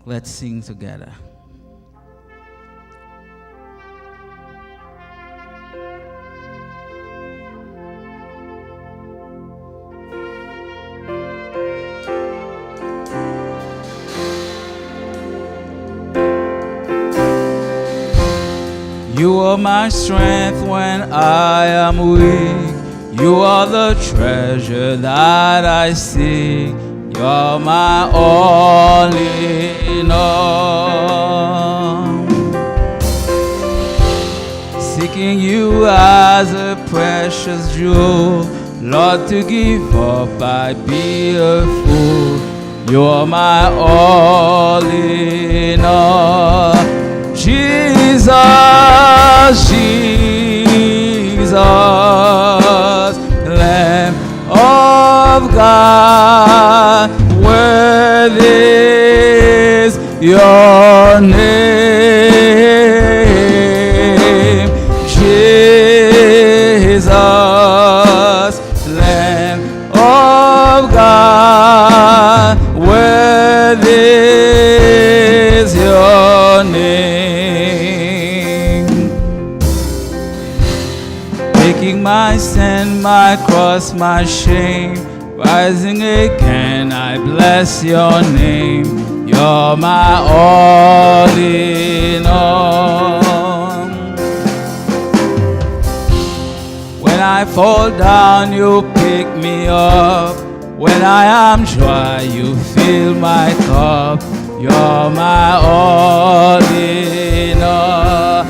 Let's sing together. You are my strength when I am weak. You are the treasure that I seek. You are my all in all. Seeking you as a precious jewel, Lord, to give up I'd be a fool. You are my all in all. Jesus, Jesus, Lamb of God, worthy is your name. Jesus, Lamb of God, worthy is your name. Taking my sin, my cross, my shame, rising again, I bless your name. You're my all in all. When I fall down, you pick me up. When I am dry, you fill my cup. You're my all in all.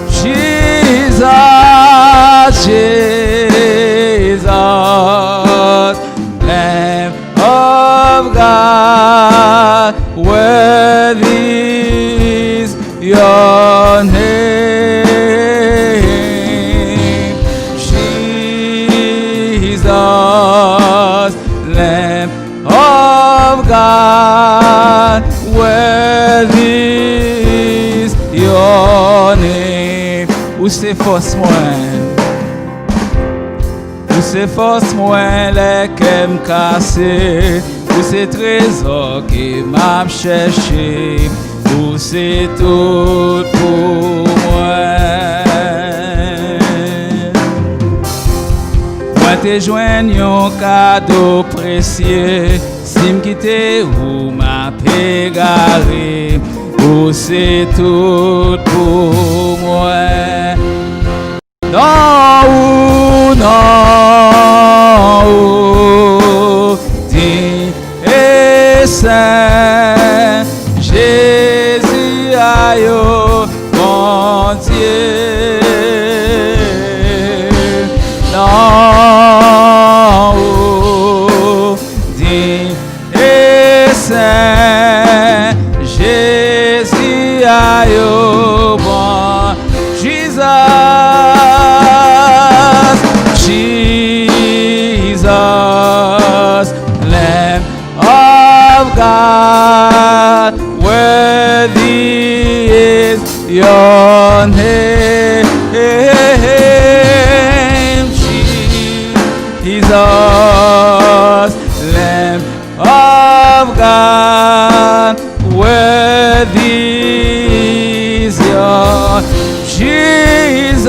Jesus, Jesus, Lamb of God, worthy is your name. Jesus, Lamb of God, worthy is your name. Ou se fos mwen, ou se fos mwen lè kem kase, ou se trezor ki m'ap chèche, ou se tout pou mwen. Mwen te jwen yon kado presye, si m'kite ou m'ap egare, ou se tout pou mwen. Non ou, digne et saint, Jésus aïe, mon Dieu. Non ou, digne et saint, Jésus aïe, bon Jesus. Jesus, Lamb of God, worthy is your name. Jesus, Lamb of God, worthy is your Jesus.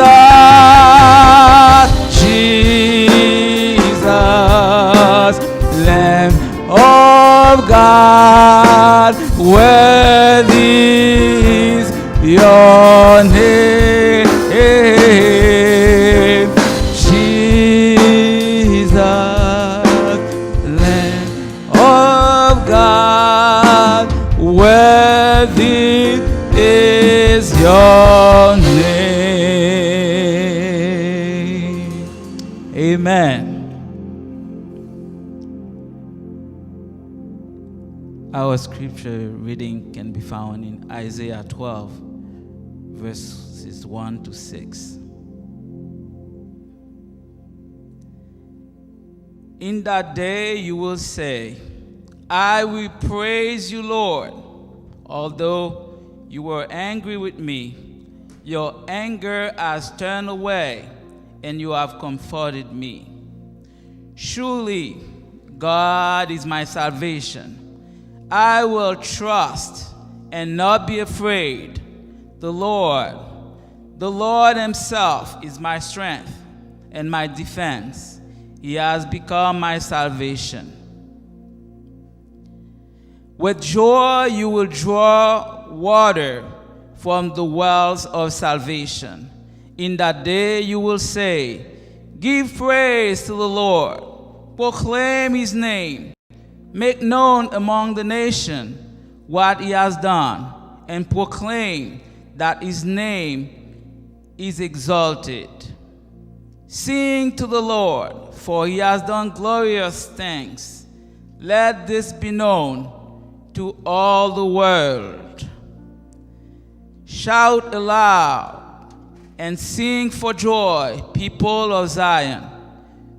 Lamb of God, worthy is your name. Jesus, Lamb of God, worthy is your name. Amen. Our scripture reading can be found in Isaiah 12, verses 1 to 6. In that day you will say, I will praise you, Lord. Although you were angry with me, your anger has turned away, and you have comforted me. Surely God is my salvation. I will trust and not be afraid. The Lord himself is my strength and my defense. He has become my salvation. With joy you will draw water from the wells of salvation. In that day you will say, give praise to the Lord, proclaim his name, make known among the nations what he has done, and proclaim that his name is exalted. Sing to the Lord, for he has done glorious things. Let this be known to all the world. Shout aloud and sing for joy, people of Zion,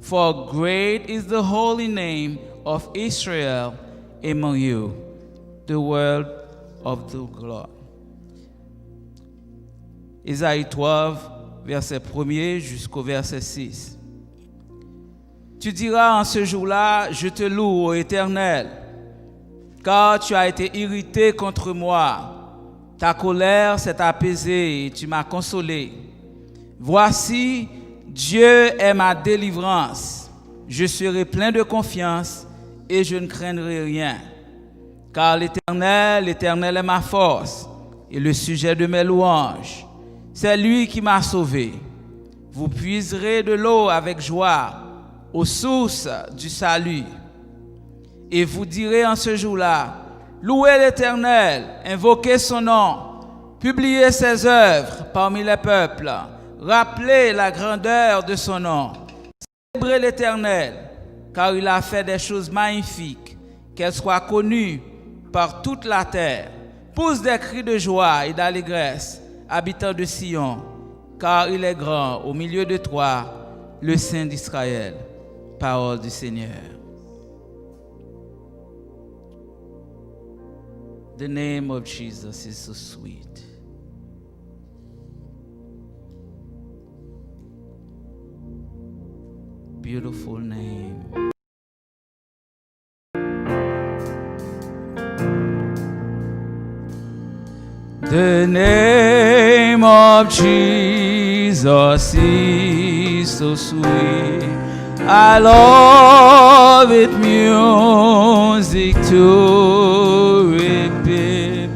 for great is the holy name of Israel among you. The word of the Lord. Ésaïe 12, verset 1er jusqu'au verset 6. Tu diras en ce jour-là, je te loue, ô Éternel, car tu as été irrité contre moi. Ta colère s'est apaisée et tu m'as consolé. Voici, Dieu est ma délivrance. Je serai plein de confiance et je ne craindrai rien. Car l'Éternel est ma force et le sujet de mes louanges. C'est lui qui m'a sauvé. Vous puiserez de l'eau avec joie aux sources du salut. Et vous direz en ce jour-là, louez l'Éternel, invoquez son nom, publiez ses œuvres parmi les peuples, rappelez la grandeur de son nom. Célébrez l'Éternel, car il a fait des choses magnifiques, qu'elles soient connues par toute la terre. Pousse des cris de joie et d'allégresse, habitants de Sion, car il est grand au milieu de toi, le Saint d'Israël. Parole du Seigneur. The name of Jesus is so sweet. Beautiful name. The name of Jesus is so sweet. I love it, music to repeat.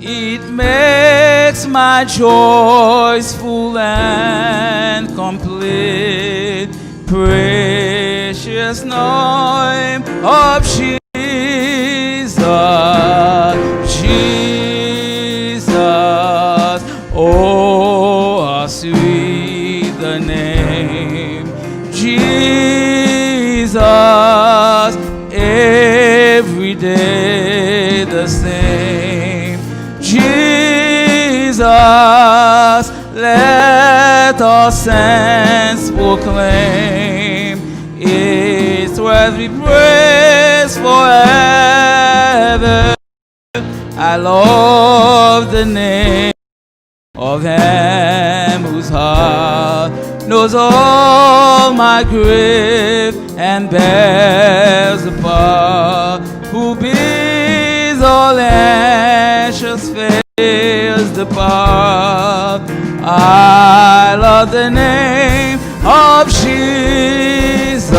It makes my joys full and complete. Precious name of Jesus, Jesus. Oh, how sweet the name, Jesus. Every day the same, Jesus. Let all saints proclaim, it's worthy praise forever. I love the name of him whose heart knows all my grief and bears the part, who bids all anxious fears depart. I love the name of Jesus,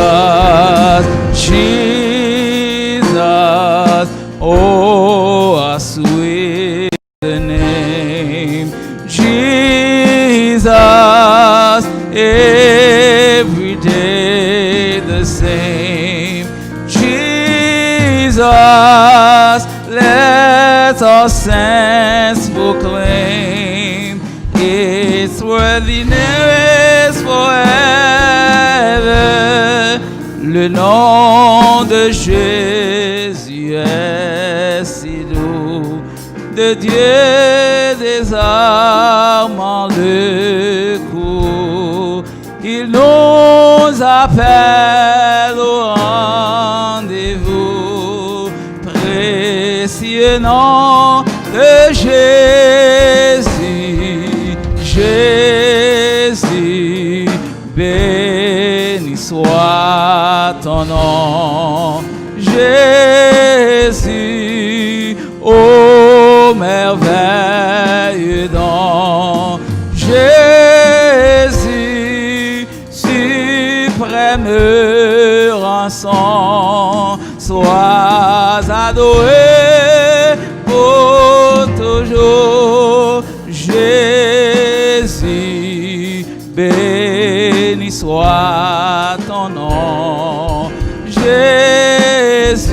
Jesus. Oh, how sweet the name, Jesus. Every day the same, Jesus. Let all saints proclaim, its worthiness forever. Le nom de Jésus est si doux, de Dieu désarmant le coup. Il nous appelle au rendez-vous, précieux nom de Jésus, Jésus, béni soit ton nom, Jésus, ô merci. soit ton nom, Jésus,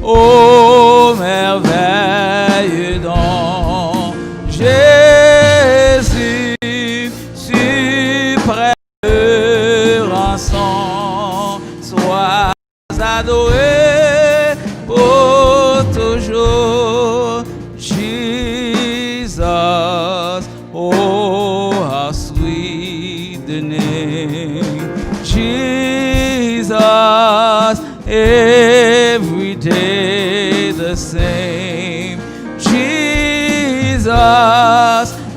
ô merveilleux don, Jésus, suprême rançon, sois adoré pour toujours, Jesus, oh how sweet the name, Jesus, every day the same, Jesus,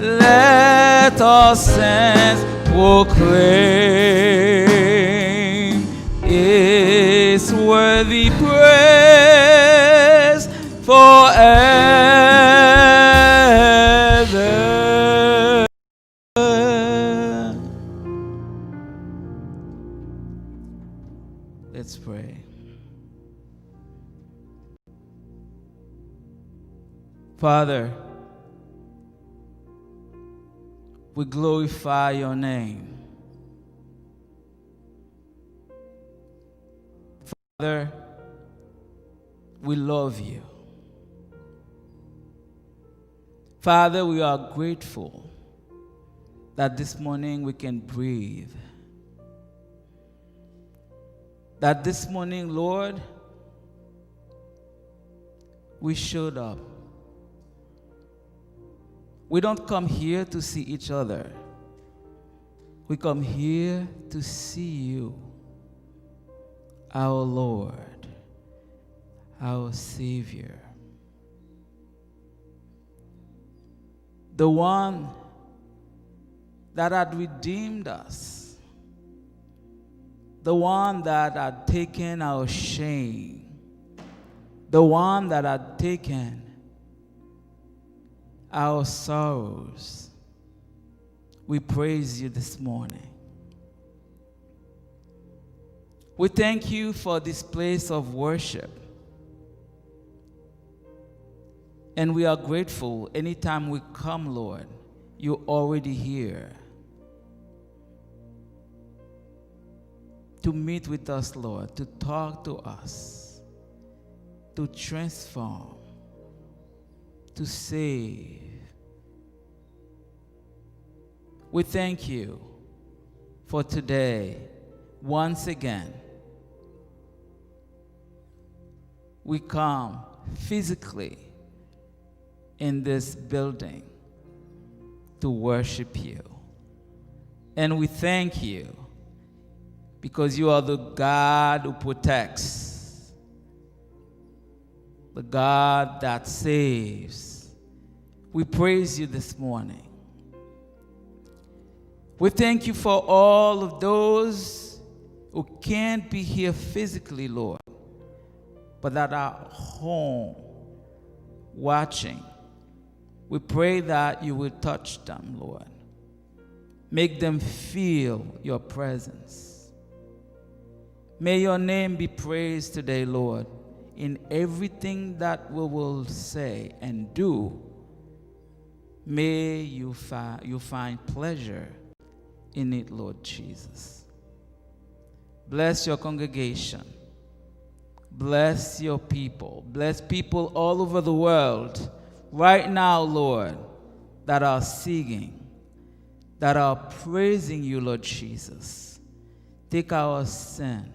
let our saints proclaim, is worthy praise forever. Let's pray. Father, we glorify your name. Father, we love you. Father, we are grateful that this morning we can breathe. That this morning, Lord, we showed up. We don't come here to see each other. We come here to see you, our Lord, our Savior, the one that had redeemed us, the one that had taken our shame, the one that had taken our sorrows. We praise you this morning. We thank you for this place of worship. And we are grateful anytime we come, Lord, you're already here to meet with us, Lord, to talk to us, to transform, to save. We thank you for today. Once again, we come physically in this building to worship you. And we thank you because you are the God who protects, the God that saves. We praise you this morning. We thank you for all of those who can't be here physically, Lord, but that are home watching. We pray that you will touch them, Lord. Make them feel your presence. May your name be praised today, Lord, in everything that we will say and do. May you find pleasure in it, Lord Jesus. Bless your congregation. Bless your people. Bless people all over the world right now, Lord, that are singing, that are praising you, Lord Jesus. Take our sin.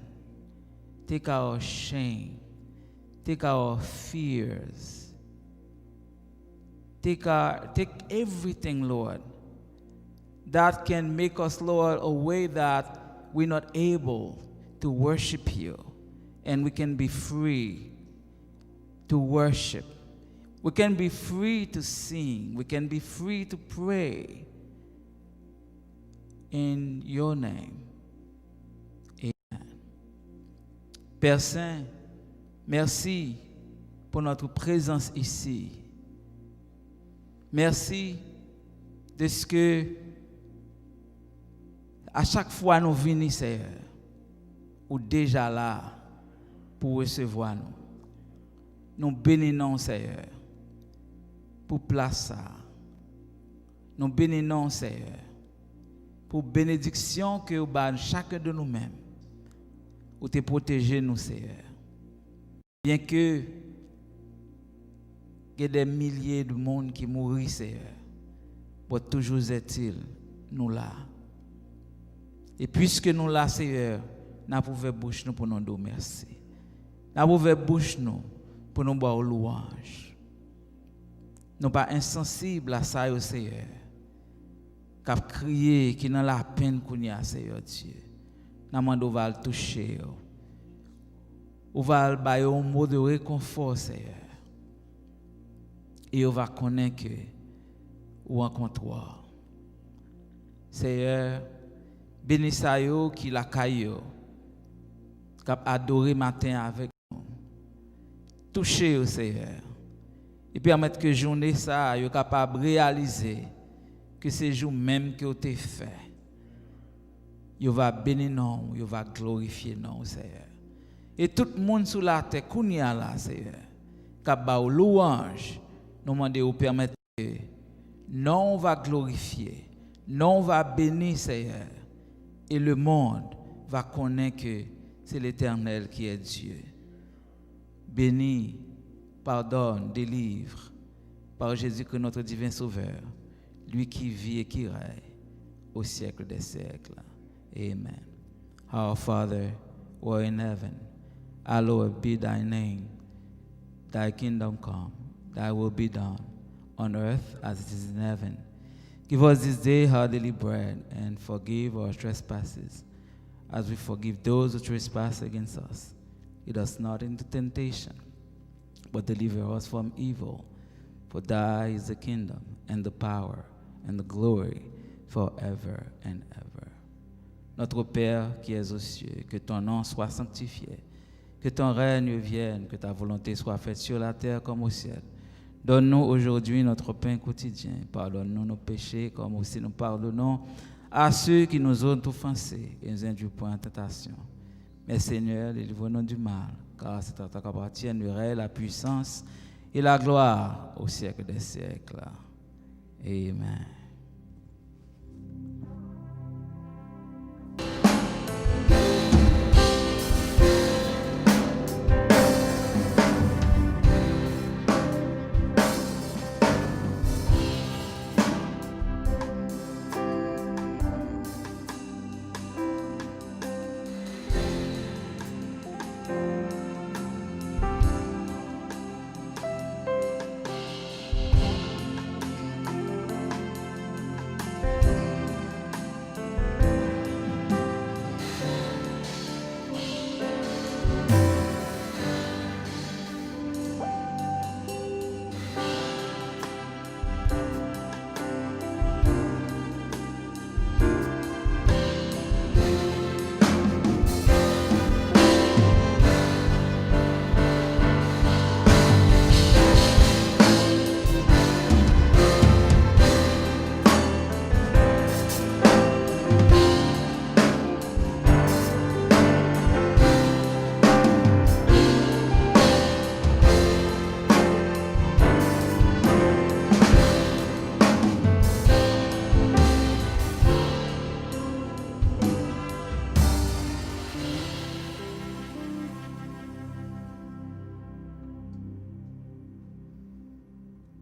Take our shame. Take our fears. Take everything, Lord, that can make us, Lord, a way that we're not able to worship you. And we can be free to worship. We can be free to sing. We can be free to pray. In your name. Amen. Père Saint, merci pour notre présence ici. Merci de ce que à chaque fois nous venons, Seigneur, ou déjà là pour recevoir nous. Nous bénissons, Seigneur, pour place ça. Nous bénissons, Seigneur, pour bénédiction que vous avez chacun de nous-mêmes. Ou te protéger nous, Seigneur. Bien que il y ait des milliers de monde qui mourent, Seigneur, pour toujours est-il nous là. Et puisque nous là, Seigneur, nous pouvons bouche nous pour nous dire merci. Nous pouvons bouche nous pour nous boire louange. Nous pas insensibles à ça, Seigneur. Qui crié, qui dans la peine qu'on y a, Seigneur Dieu. Nous demandons va le toucher. On va le bailler un mot de réconfort, Seigneur. Et on va connaître que ou en comptoir. Seigneur, bénis ça yo qui la caillou, cap adorer matin avec nous. Touchez au Seigneur. Et permettre que journée ça yo capable réaliser que c'est jour même que vous t'ai fait. Yo va bénir nous, yo va glorifier nous, Seigneur. Et tout le monde sur la terre kounya là, Seigneur, cap ba louange, nous demander ou permettre que non va glorifier, non va bénir, Seigneur. Et le monde va connaître que c'est l'Éternel qui est Dieu. Bénis, pardonne, délivre par Jésus-Christ notre divin Sauveur, lui qui vit et qui règne au siècle des siècles. Amen. Our Father, who art in heaven, hallowed be thy name. Thy kingdom come, thy will be done on earth as it is in heaven. Give us this day our daily bread, and forgive our trespasses, as we forgive those who trespass against us. Lead us not into temptation, but deliver us from evil. For thy is the kingdom, and the power, and the glory, forever and ever. Notre Père qui es aux cieux, que ton nom soit sanctifié, que ton règne vienne, que ta volonté soit faite sur la terre comme au ciel. Donne-nous aujourd'hui notre pain quotidien. Pardonne-nous nos péchés, comme aussi nous pardonnons à ceux qui nous ont offensés, et nous induis point en tentation. Mais Seigneur, délivre-nous du mal, car c'est à toi qu'appartiennent le règne, la puissance et la gloire au siècle des siècles. Amen.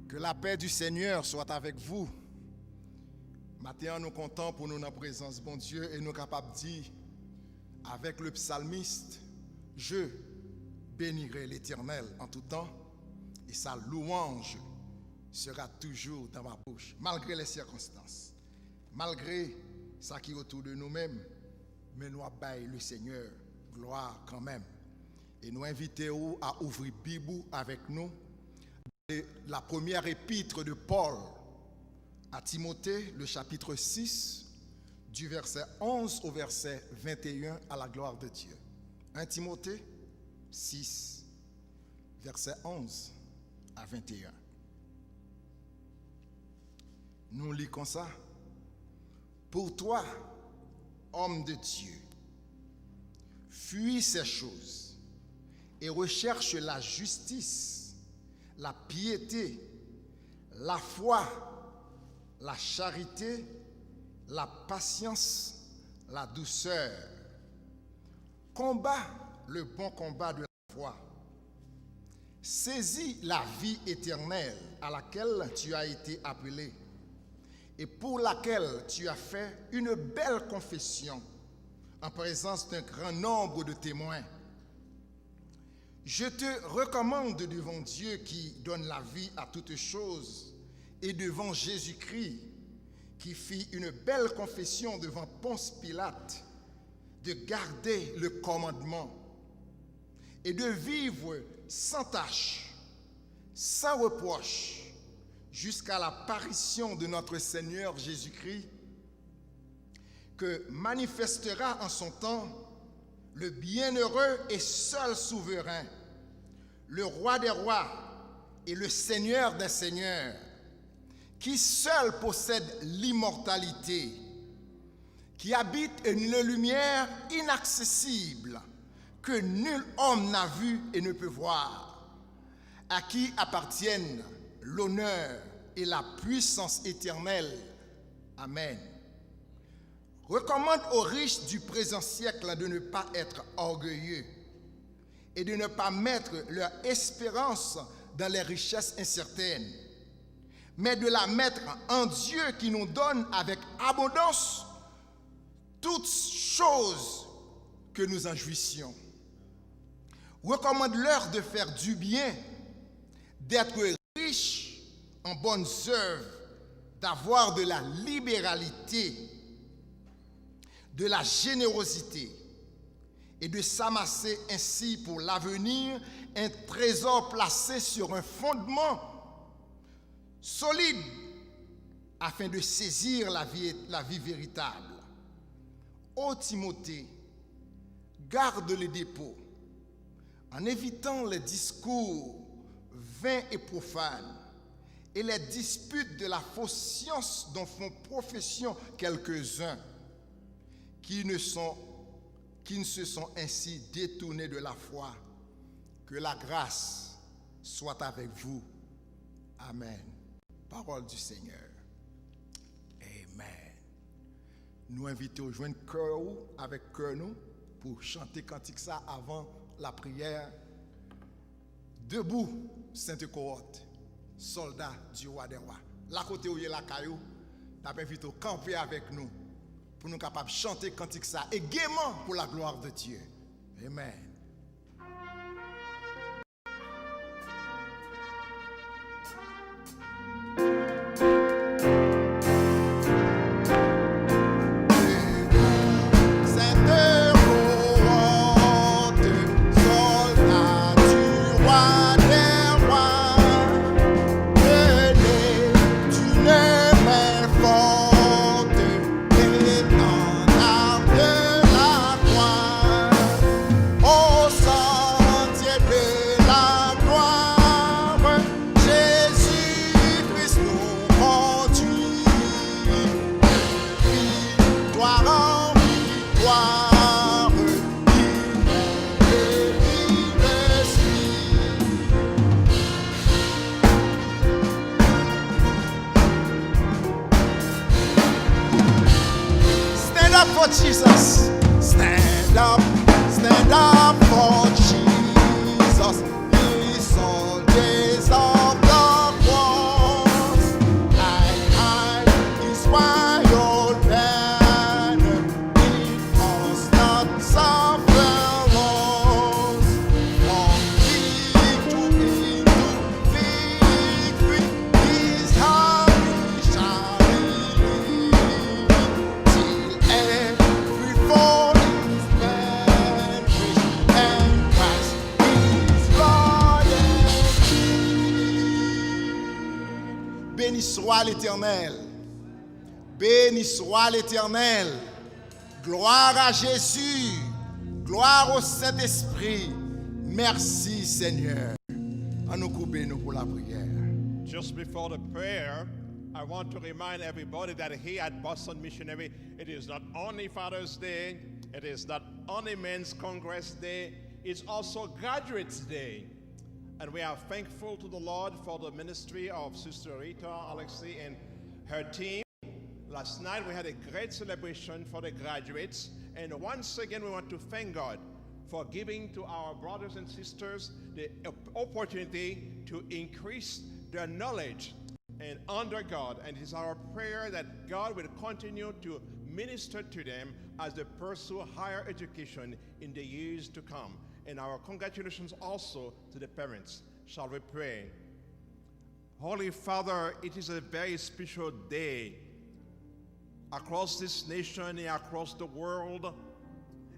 Que la paix du Seigneur soit avec vous. Maintenant, nous comptons pour nous dans la présence de bon Dieu et nous capables de dire avec le psalmiste, je bénirai l'Éternel en tout temps et sa louange sera toujours dans ma bouche, malgré les circonstances, malgré ça qui est autour de nous-mêmes, mais nous abaillons le Seigneur, gloire quand même. Et nous invitons à ouvrir Bible avec nous. La première épître de Paul à Timothée, le chapitre 6, du verset 11 au verset 21 à la gloire de Dieu. 1 Timothée 6, verset 11 à 21. Nous lisons ça. Pour toi, homme de Dieu, fuis ces choses et recherche la justice, la piété, la foi, la charité, la patience, la douceur. Combat le bon combat de la foi. Saisis la vie éternelle à laquelle tu as été appelé et pour laquelle tu as fait une belle confession en présence d'un grand nombre de témoins. Je te recommande devant Dieu qui donne la vie à toutes choses et devant Jésus-Christ qui fit une belle confession devant Ponce Pilate de garder le commandement et de vivre sans tache, sans reproche, jusqu'à l'apparition de notre Seigneur Jésus-Christ, que manifestera en son temps le bienheureux et seul souverain, le roi des rois et le Seigneur des seigneurs, qui seul possède l'immortalité, qui habite une lumière inaccessible que nul homme n'a vu et ne peut voir, à qui appartiennent l'honneur et la puissance éternelle. Amen. Recommande aux riches du présent siècle de ne pas être orgueilleux et de ne pas mettre leur espérance dans les richesses incertaines, mais de la mettre en Dieu qui nous donne avec abondance toutes choses que nous en jouissions. Recommande-leur de faire du bien, d'être riches en bonnes œuvres, d'avoir de la libéralité, de la générosité et de s'amasser ainsi pour l'avenir un trésor placé sur un fondement solide afin de saisir la vie véritable. Ô Timothée, garde les dépôts en évitant les discours vains et profanes et les disputes de la fausse science dont font profession quelques-uns qui ne se sont ainsi détournés de la foi. Que la grâce soit avec vous. Amen. Parole du Seigneur. Amen. Nous invitons à joindre cœur avec cœur nous pour chanter cantique ça avant la prière. Debout, Sainte Cohorte, soldats du roi des rois. La côté où il y a la caillou, nous invitons à camper avec nous pour nous capables de chanter cantique ça et gaiement pour la gloire de Dieu. Amen. For Jesus, stand up for Jesus. He saw days of the cross. I his wild banner. He must not suffer loss. From victory to victory, his heart shall lead. Till every fall is vanquished, and Christ is Lord and King. Béni soit l'Éternel. Béni soit l'Éternel. Gloire à Jésus. Gloire au Saint-Esprit. Merci Seigneur. À nous couper nous pour la prière. Just before the prayer, I want to remind everybody that here at Boston Missionary, it is not only Father's Day, it is not only Men's Congress Day, it's also Graduates Day. And we are thankful to the Lord for the ministry of Sister Rita Alexi and her team. Last night we had a great celebration for the graduates, and once again we want to thank God for giving to our brothers and sisters the opportunity to increase their knowledge and under God. And it is our prayer that God will continue to minister to them as they pursue higher education in the years to come. And our congratulations also to the parents. Shall we pray? Holy Father, it is a very special day across this nation and across the world,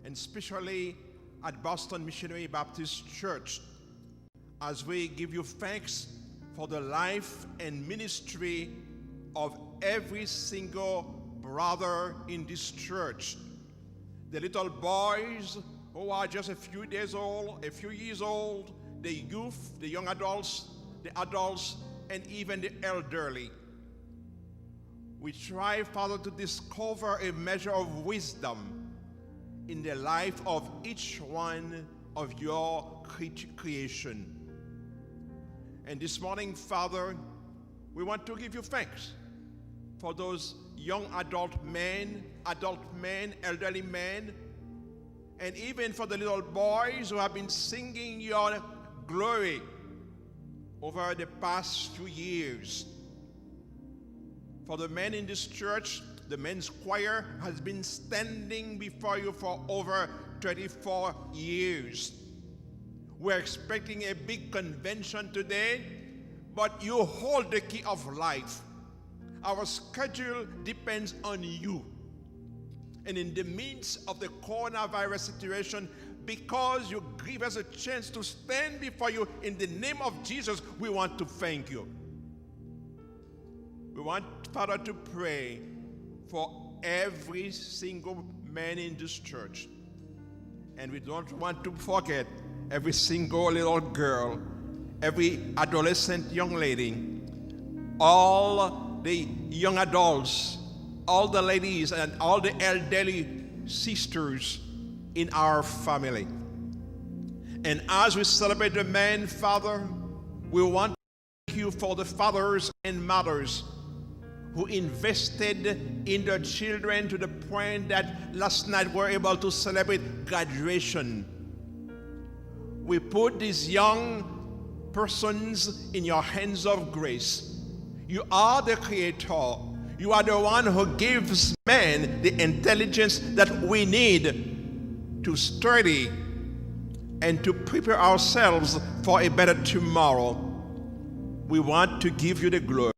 and especially at Boston Missionary Baptist Church, as we give you thanks for the life and ministry of every single brother in this church. The little boys who are just a few years old, the youth, the young adults, the adults, and even the elderly. We try, Father, to discover a measure of wisdom in the life of each one of your creation. And this morning, Father, we want to give you thanks for those young adult men, elderly men, and even for the little boys who have been singing your glory over the past few years. For the men in this church, the men's choir has been standing before you for over 34 years. We're expecting a big convention today, but you hold the key of life. Our schedule depends on you. And in the midst of the coronavirus situation, because you give us a chance to stand before you in the name of Jesus, we want to thank you. We want, Father, to pray for every single man in this church. And we don't want to forget every single little girl, every adolescent young lady, all the young adults, all the ladies, and all the elderly sisters in our family. And as we celebrate the men, Father, we want to thank you for the fathers and mothers who invested in their children to the point that last night we were able to celebrate graduation. We put these young persons in your hands of grace. You are the creator. You are the one who gives man the intelligence that we need to study and to prepare ourselves for a better tomorrow. We want to give you the glory.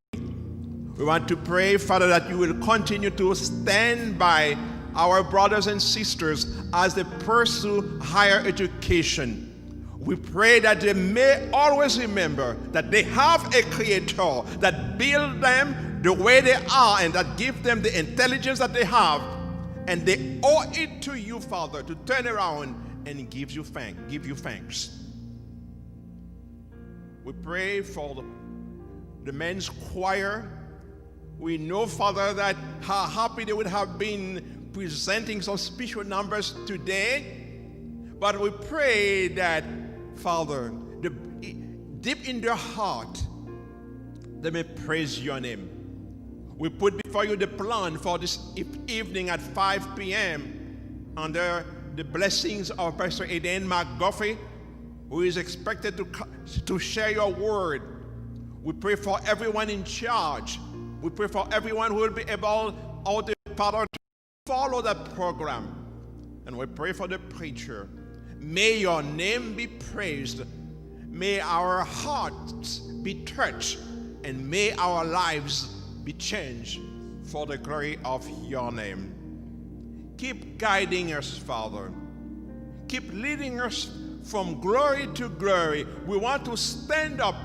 We want to pray, Father, that you will continue to stand by our brothers and sisters as they pursue higher education. We pray that they may always remember that they have a creator that built them the way they are and that give them the intelligence that they have, and they owe it to you, Father, to turn around and give you thanks. We pray for the men's choir. We know, Father, that how happy they would have been presenting some special numbers today. But we pray that, Father, deep in their heart, they may praise your name. We put before you the plan for this evening at 5 p.m. under the blessings of Pastor Eden McGuffey, who is expected to share your word. We pray for everyone in charge. We pray for everyone who will be able, Father, to follow that program. And we pray for the preacher. May your name be praised. May our hearts be touched. And may our lives be changed for the glory of your name. Keep guiding us, Father. Keep leading us from glory to glory. We want to stand up,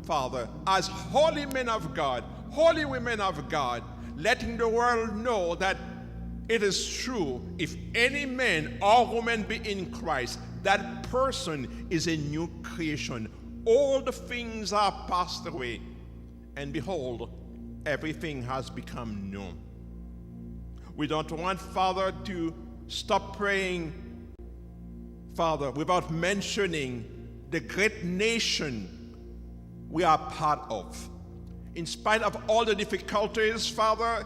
Father, as holy men of God, holy women of God, letting the world know that it is true. If any man or woman be in Christ, that person is a new creation. All the things are passed away, and behold, everything has become new. We don't want, Father, to stop praying, Father, without mentioning the great nation we are part of. In spite of all the difficulties, Father,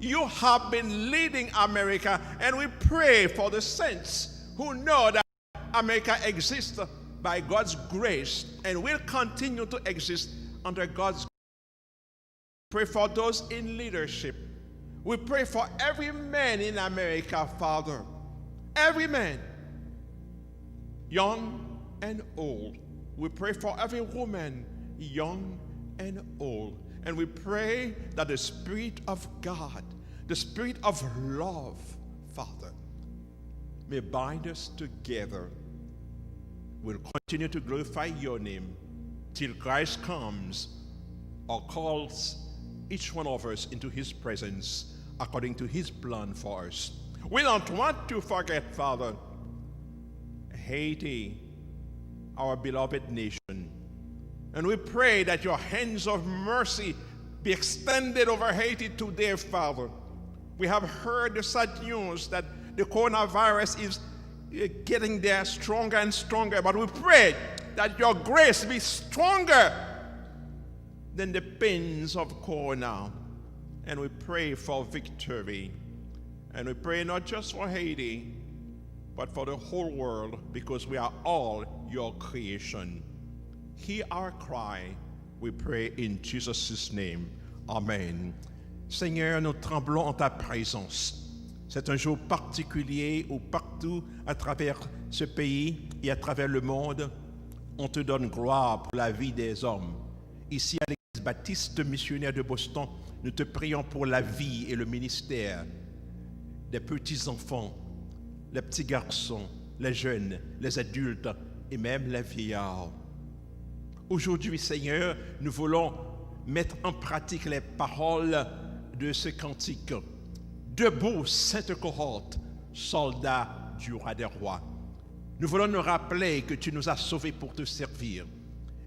You have been leading America, and we pray for the saints who know that America exists by God's grace and will continue to exist under God's grace. Pray for those in leadership. We pray for every man in America, Father. Every man, young and old. We pray for every woman, young and old. And we pray that the Spirit of God, the Spirit of love, Father, may bind us together. We'll continue to glorify your name till Christ comes or calls each one of us into his presence according to his plan for us. We don't want to forget, Father, Haiti, our beloved nation. And we pray that your hands of mercy be extended over Haiti today, Father. We have heard the sad news that the coronavirus is getting there stronger and stronger, but we pray that your grace be stronger than the pains of corona. And we pray for victory. And we pray not just for Haiti, but for the whole world, because we are all your creation. Hear our cry, we pray in Jesus' name. Amen. Seigneur, nous tremblons en ta présence. C'est un jour particulier où partout à travers ce pays et à travers le monde, on te donne gloire pour la vie des hommes. Ici à l'Église baptiste missionnaire de Boston, nous te prions pour la vie et le ministère des petits-enfants, les petits garçons, les jeunes, les adultes et même les vieillards. Aujourd'hui, Seigneur, nous voulons mettre en pratique les paroles de ce cantique. Debout, sainte cohorte, soldats du roi des rois. Nous voulons nous rappeler que tu nous as sauvés pour te servir.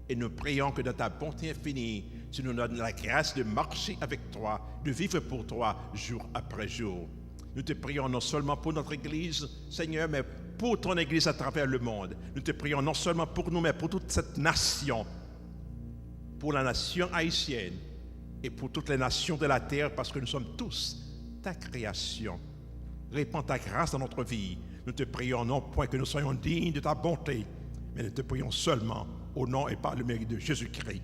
Et nous prions que dans ta bonté infinie, tu nous donnes la grâce de marcher avec toi, de vivre pour toi jour après jour. Nous te prions non seulement pour notre Église, Seigneur, mais pour ton Église à travers le monde. Nous te prions non seulement pour nous, mais pour toute cette nation, pour la nation haïtienne et pour toutes les nations de la terre, parce que nous sommes tous ta création. Répands ta grâce dans notre vie. Nous te prions non point que nous soyons dignes de ta bonté, mais nous te prions seulement au nom et par le mérite de Jésus-Christ,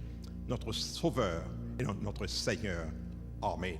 notre Sauveur et notre Seigneur. Amen.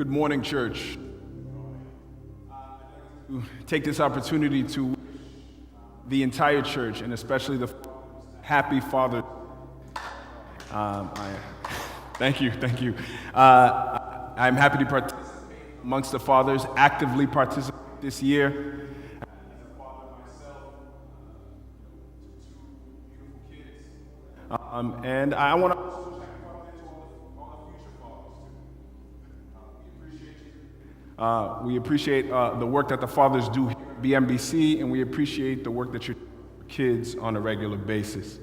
Good morning, church. Take this opportunity to wish the entire church, and especially the happy Father. Thank you. I'm happy to participate amongst the fathers, actively participate this year. As a father myself, two beautiful kids. And I want to also check all the future fathers too. We appreciate the work that the fathers do here at BMBC, and we appreciate the work that your kids on a regular basis.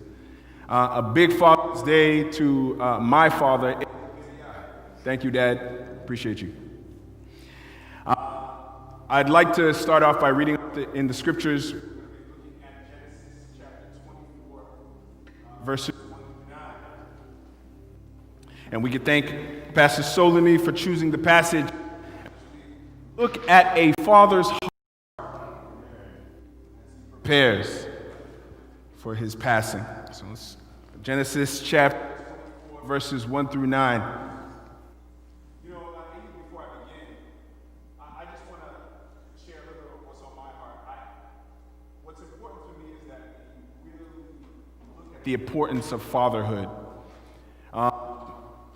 A big Father's Day to my father. Thank you, Dad. Appreciate you. I'd like to start off by reading in the scriptures, looking at Genesis chapter 24, verses 1 through 9. And we could thank Pastor Solony for choosing the passage. Look at a father's heart prepares for his passing. So let's, Genesis chapter 24, verses 1 through 9. You know, I think before I begin, I just want to share a little of what's on my heart. What's important to me is that we really look at the importance of fatherhood.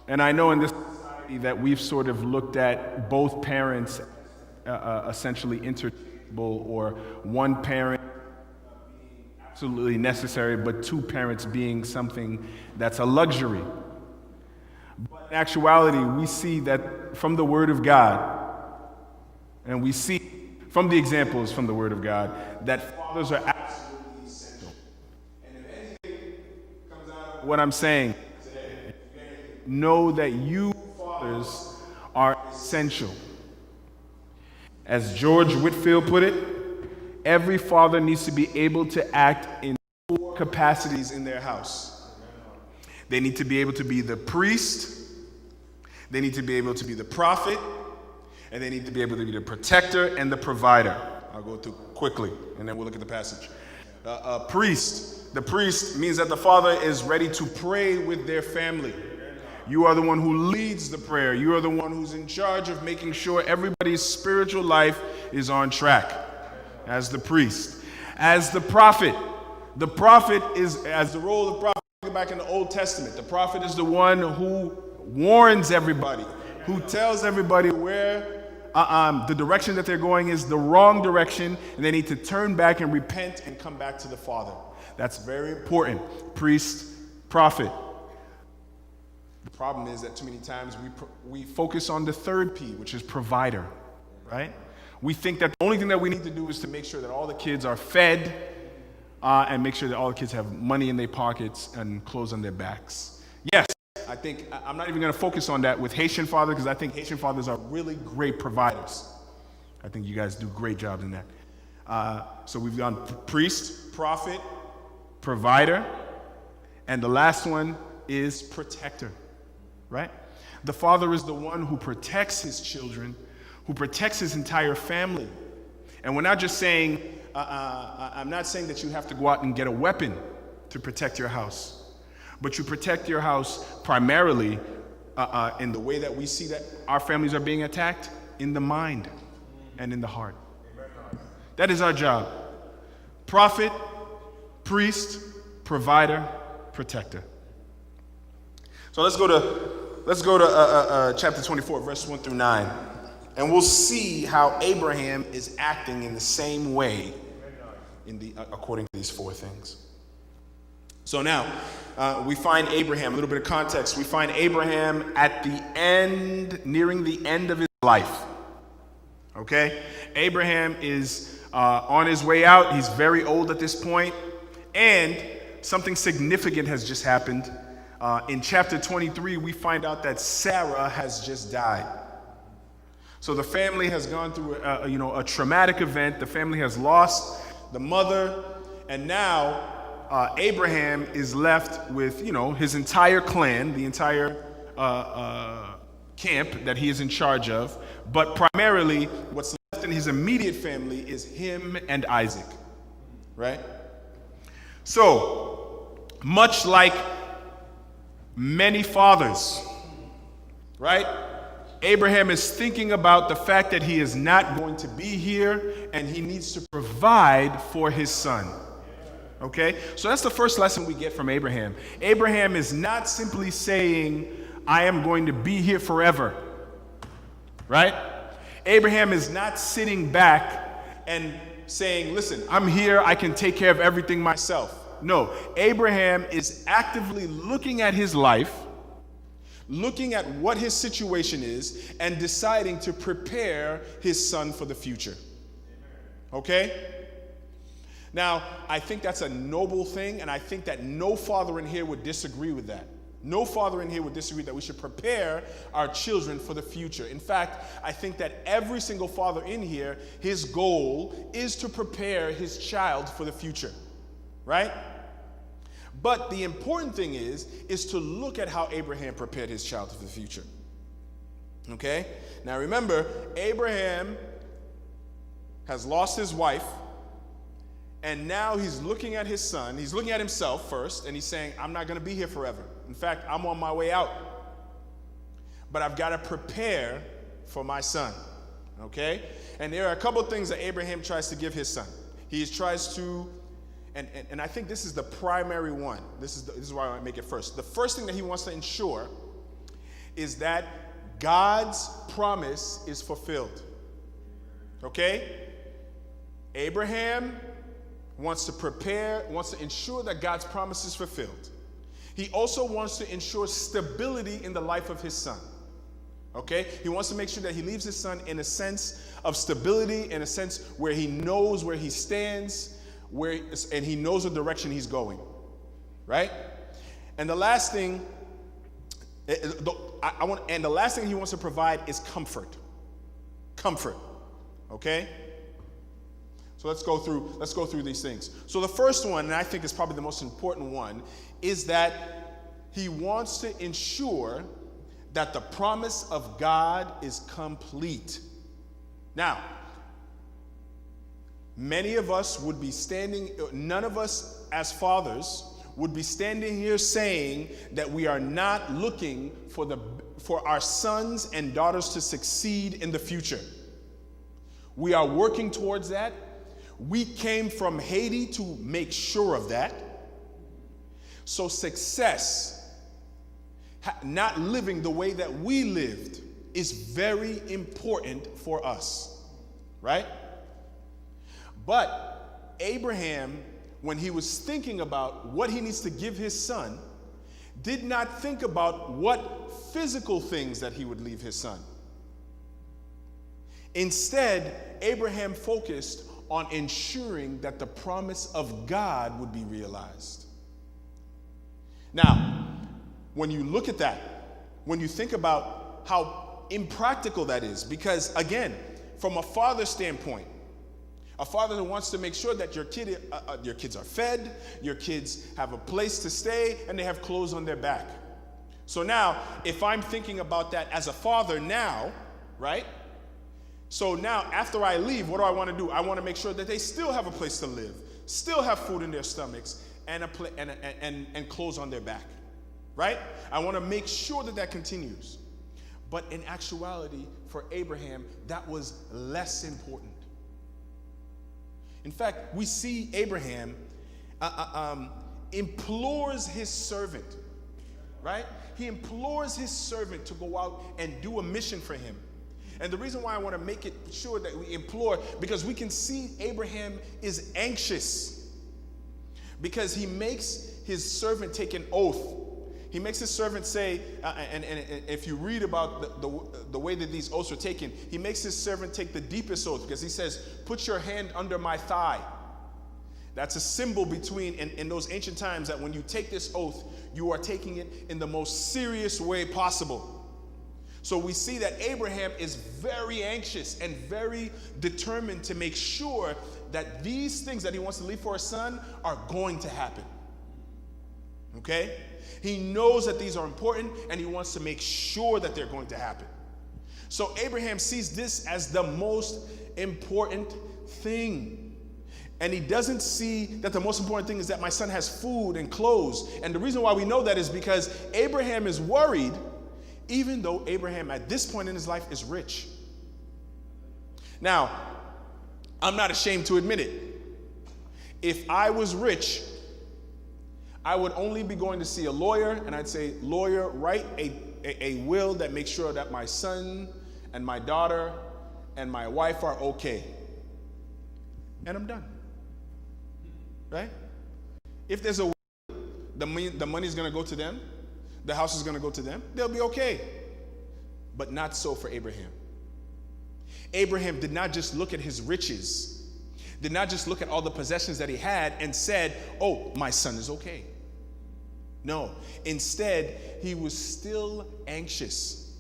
And I know in this society that we've sort of looked at both parents essentially interchangeable, or one parent being absolutely necessary, but two parents being something that's a luxury. But in actuality, we see that from the Word of God, and we see from the examples from the Word of God, that fathers are absolutely essential. And if anything comes out of what I'm saying today, know that you fathers are essential. As George Whitefield put it, every father needs to be able to act in 4 capacities in their house. They need to be able to be the priest, they need to be able to be the prophet, and they need to be able to be the protector and the provider. I'll go through quickly, and then we'll look at the passage. Priest. The priest means that the father is ready to pray with their family. You are the one who leads the prayer. You are the one who's in charge of making sure everybody's spiritual life is on track. As the priest. As the prophet is, as the role of the prophet back in the Old Testament, the prophet is the one who warns everybody, who tells everybody where the direction that they're going is the wrong direction, and they need to turn back and repent and come back to the Father. That's very important. Priest, prophet. The problem is that too many times we focus on the third P, which is provider, right? We think that the only thing that we need to do is to make sure that all the kids are fed and make sure that all the kids have money in their pockets and clothes on their backs. Yes, I think I'm not even going to focus on that with Haitian fathers, because I think Haitian fathers are really great providers. I think you guys do great jobs in that. So we've gone priest, prophet, provider, and the last one is protector. Right? The father is the one who protects his children, who protects his entire family. And we're not just saying, I'm not saying that you have to go out and get a weapon to protect your house, but you protect your house primarily in the way that we see that our families are being attacked, in the mind and in the heart. That is our job. Prophet, priest, provider, protector. So let's go to chapter 24, verse 1 through 9, and we'll see how Abraham is acting in the same way according to these 4 things. So now, we find Abraham, a little bit of context, we find Abraham at the end, nearing the end of his life. Okay? Abraham is on his way out. He's very old at this point, and something significant has just happened. In chapter 23, we find out that Sarah has just died. So the family has gone through a traumatic event. The family has lost the mother, and now Abraham is left with his entire clan, the entire camp that he is in charge of. But primarily, what's left in his immediate family is him and Isaac, right? So, much like many fathers, right? Abraham is thinking about the fact that he is not going to be here and he needs to provide for his son. Okay? So that's the first lesson we get from Abraham. Abraham is not simply saying, I am going to be here forever. Right? Abraham is not sitting back and saying, listen, I'm here, I can take care of everything myself. No, Abraham is actively looking at his life, looking at what his situation is, and deciding to prepare his son for the future. Okay? Now, I think that's a noble thing, and I think that no father in here would disagree with that. No father in here would disagree that we should prepare our children for the future. In fact, I think that every single father in here, his goal is to prepare his child for the future, right? But the important thing is to look at how Abraham prepared his child for the future. Okay? Now remember, Abraham has lost his wife, and now he's looking at his son. He's looking at himself first, and he's saying, I'm not going to be here forever. In fact, I'm on my way out. But I've got to prepare for my son. Okay? And there are a couple things that Abraham tries to give his son. He tries to, and I think this is the primary one. This is why I want to make it first. The first thing that he wants to ensure is that God's promise is fulfilled. Okay? Abraham wants to ensure that God's promise is fulfilled. He also wants to ensure stability in the life of his son. Okay? He wants to make sure that he leaves his son in a sense of stability, in a sense where he knows where he stands, and he knows the direction he's going. Right? And the last thing the last thing he wants to provide is comfort. Comfort. Okay? So let's go through these things. So the first one, and I think is probably the most important one, is that he wants to ensure that the promise of God is complete. Now, many of us would be none of us as fathers would be standing here saying that we are not looking for our sons and daughters to succeed in the future. We are working towards that. We came from Haiti to make sure of that. So success, not living the way that we lived, is very important for us, right? But Abraham, when he was thinking about what he needs to give his son, did not think about what physical things that he would leave his son. Instead, Abraham focused on ensuring that the promise of God would be realized. Now, when you look at that, when you think about how impractical that is, because again, from a father's standpoint, a father who wants to make sure that your kids are fed, your kids have a place to stay, and they have clothes on their back. So now, if I'm thinking about that as a father now, right? So now, after I leave, what do I want to do? I want to make sure that they still have a place to live, still have food in their stomachs, and clothes on their back, right? I want to make sure that that continues. But in actuality, for Abraham, that was less important. In fact, we see Abraham implores his servant, right? He implores his servant to go out and do a mission for him. And the reason why I want to make it sure that we implore, because we can see Abraham is anxious. Because he makes his servant take an oath. He makes his servant say, and if you read about the way that these oaths are taken, he makes his servant take the deepest oath, because he says, put your hand under my thigh. That's a symbol between, in those ancient times, that when you take this oath, you are taking it in the most serious way possible. So we see that Abraham is very anxious and very determined to make sure that these things that he wants to leave for his son are going to happen. Okay? He knows that these are important, and he wants to make sure that they're going to happen. So Abraham sees this as the most important thing. And he doesn't see that the most important thing is that my son has food and clothes. And the reason why we know that is because Abraham is worried even though Abraham at this point in his life is rich. Now, I'm not ashamed to admit it. If I was rich, I would only be going to see a lawyer, and I'd say, lawyer, write a will that makes sure that my son and my daughter and my wife are okay. And I'm done. Right? If there's a will, the money's going to go to them, the house is going to go to them, they'll be okay. But not so for Abraham. Abraham did not just look at his riches, did not just look at all the possessions that he had and said, oh, my son is okay. No, instead, he was still anxious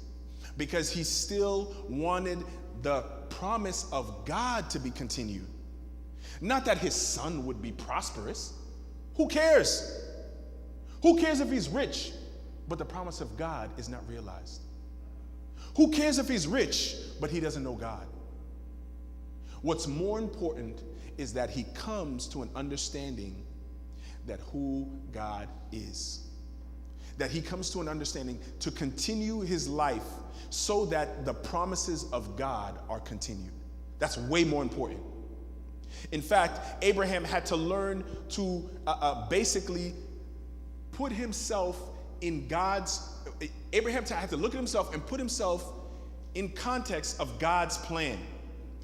because he still wanted the promise of God to be continued. Not that his son would be prosperous. Who cares? Who cares if he's rich, but the promise of God is not realized? Who cares if he's rich, but he doesn't know God? What's more important is that he comes to an understanding that who God is. That he comes to an understanding to continue his life so that the promises of God are continued. That's way more important. In fact, Abraham had to learn to basically put himself in Abraham had to look at himself and put himself in context of God's plan.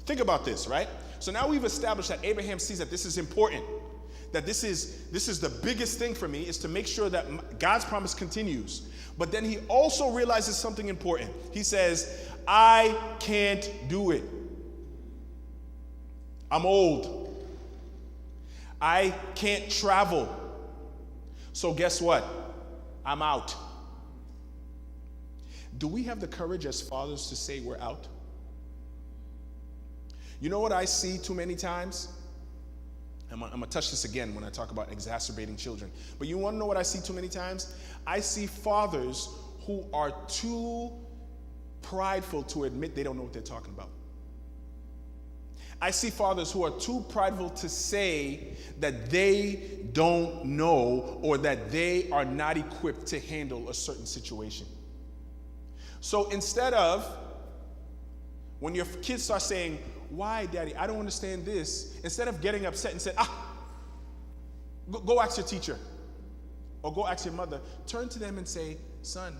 Think about this, right? So now we've established that Abraham sees that this is important, that this is the biggest thing for me, is to make sure that God's promise continues. But then he also realizes something important. He says, I can't do it. I'm old. I can't travel. So guess what? I'm out. Do we have the courage as fathers to say we're out? You know what I see too many times? I'm going to touch this again when I talk about exacerbating children. But you want to know what I see too many times? I see fathers who are too prideful to admit they don't know what they're talking about. I see fathers who are too prideful to say that they don't know or that they are not equipped to handle a certain situation. So instead of, when your kids start saying, why, Daddy, I don't understand this, instead of getting upset and saying, go ask your teacher or go ask your mother, turn to them and say, son,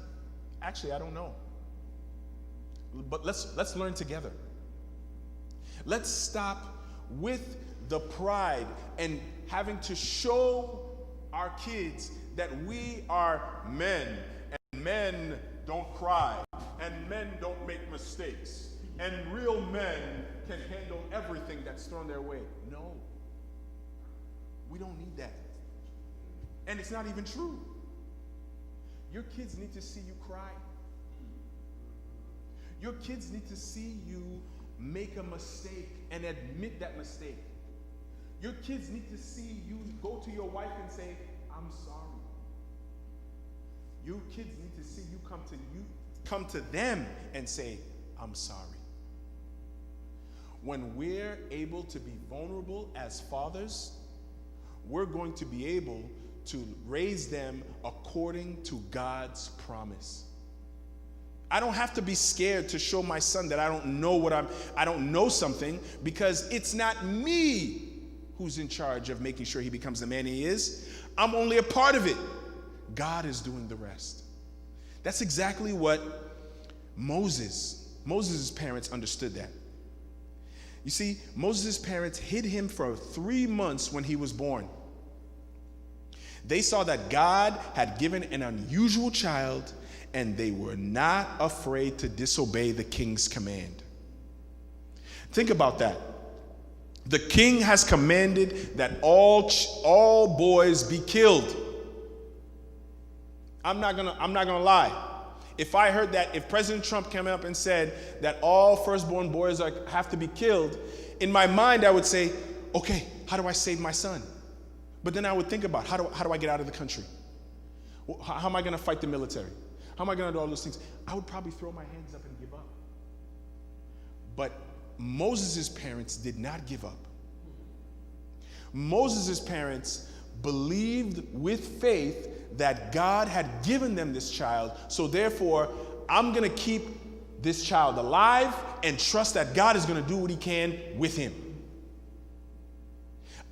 actually, I don't know. But let's learn together. Let's stop with the pride and having to show our kids that we are men, and men don't cry, and men don't make mistakes, and real men can handle everything that's thrown their way. No, we don't need that. And it's not even true. Your kids need to see you cry. Your kids need to see you make a mistake and admit that mistake. Your kids need to see you go to your wife and say, I'm sorry. Your kids need to see you come to them and say, I'm sorry. When we're able to be vulnerable as fathers, we're going to be able to raise them according to God's promise. I don't have to be scared to show my son that I don't know something, because it's not me who's in charge of making sure he becomes the man he is. I'm only a part of it. God is doing the rest. That's exactly what Moses' parents understood that. You see, Moses' parents hid him for 3 months when he was born. They saw that God had given an unusual child, and they were not afraid to disobey the king's command. Think about that. The king has commanded that all boys be killed. I'm not gonna lie. If I heard that, if President Trump came up and said that all firstborn boys have to be killed, in my mind I would say, okay, how do I save my son? But then I would think about, how do I get out of the country? How am I gonna fight the military? How am I going to do all those things? I would probably throw my hands up and give up. But Moses' parents did not give up. Moses' parents believed with faith that God had given them this child, so therefore, I'm going to keep this child alive and trust that God is going to do what he can with him.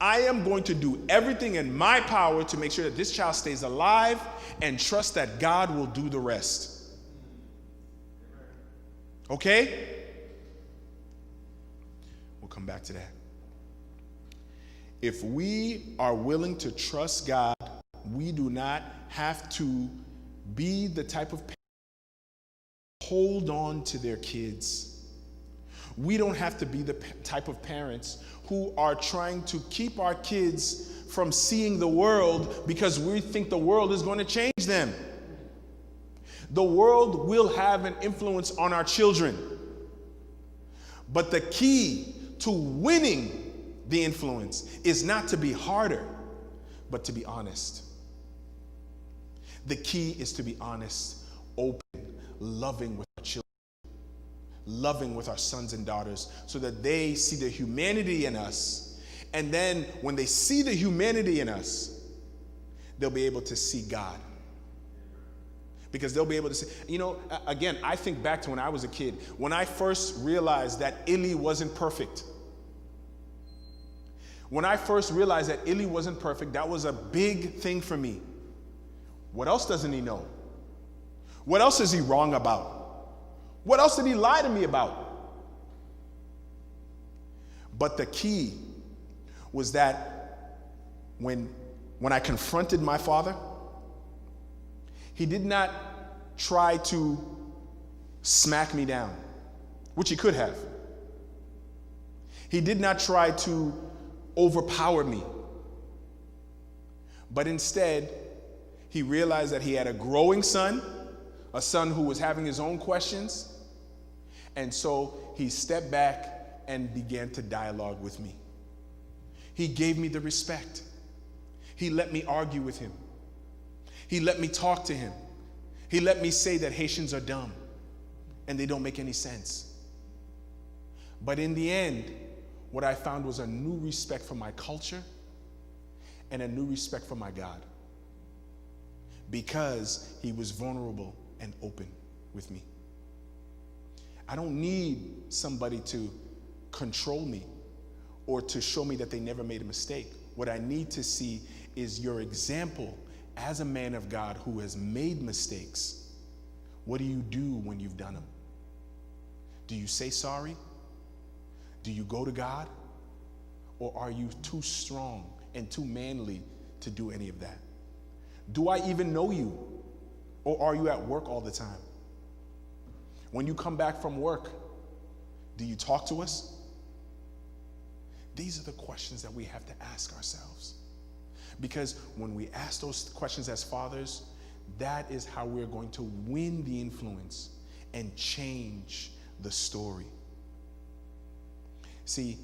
I am going to do everything in my power to make sure that this child stays alive and trust that God will do the rest. Okay? We'll come back to that. If we are willing to trust God, we do not have to be the type of parents who hold on to their kids. We don't have to be the type of parents who are trying to keep our kids from seeing the world because we think the world is going to change them. The world will have an influence on our children. But the key to winning the influence is not to be harder, but to be honest. The key is to be honest, open, loving with our children, loving with our sons and daughters, so that they see the humanity in us. And then when they see the humanity in us, they'll be able to see God. Because they'll be able to see, again, I think back to when I was a kid, when I first realized that Illy wasn't perfect. When I first realized that Illy wasn't perfect, that was a big thing for me. What else doesn't he know? What else is he wrong about? What else did he lie to me about? But the key was that when I confronted my father, he did not try to smack me down, which he could have. He did not try to overpower me. But instead, he realized that he had a growing son, a son who was having his own questions. And so he stepped back and began to dialogue with me. He gave me the respect. He let me argue with him. He let me talk to him. He let me say that Haitians are dumb and they don't make any sense. But in the end, what I found was a new respect for my culture and a new respect for my God, because he was vulnerable and open with me. I don't need somebody to control me or to show me that they never made a mistake. What I need to see is your example as a man of God who has made mistakes. What do you do when you've done them? Do you say sorry? Do you go to God? Or are you too strong and too manly to do any of that? Do I even know you? Or are you at work all the time? When you come back from work, do you talk to us? These are the questions that we have to ask ourselves. Because when we ask those questions as fathers, that is how we're going to win the influence and change the story. See,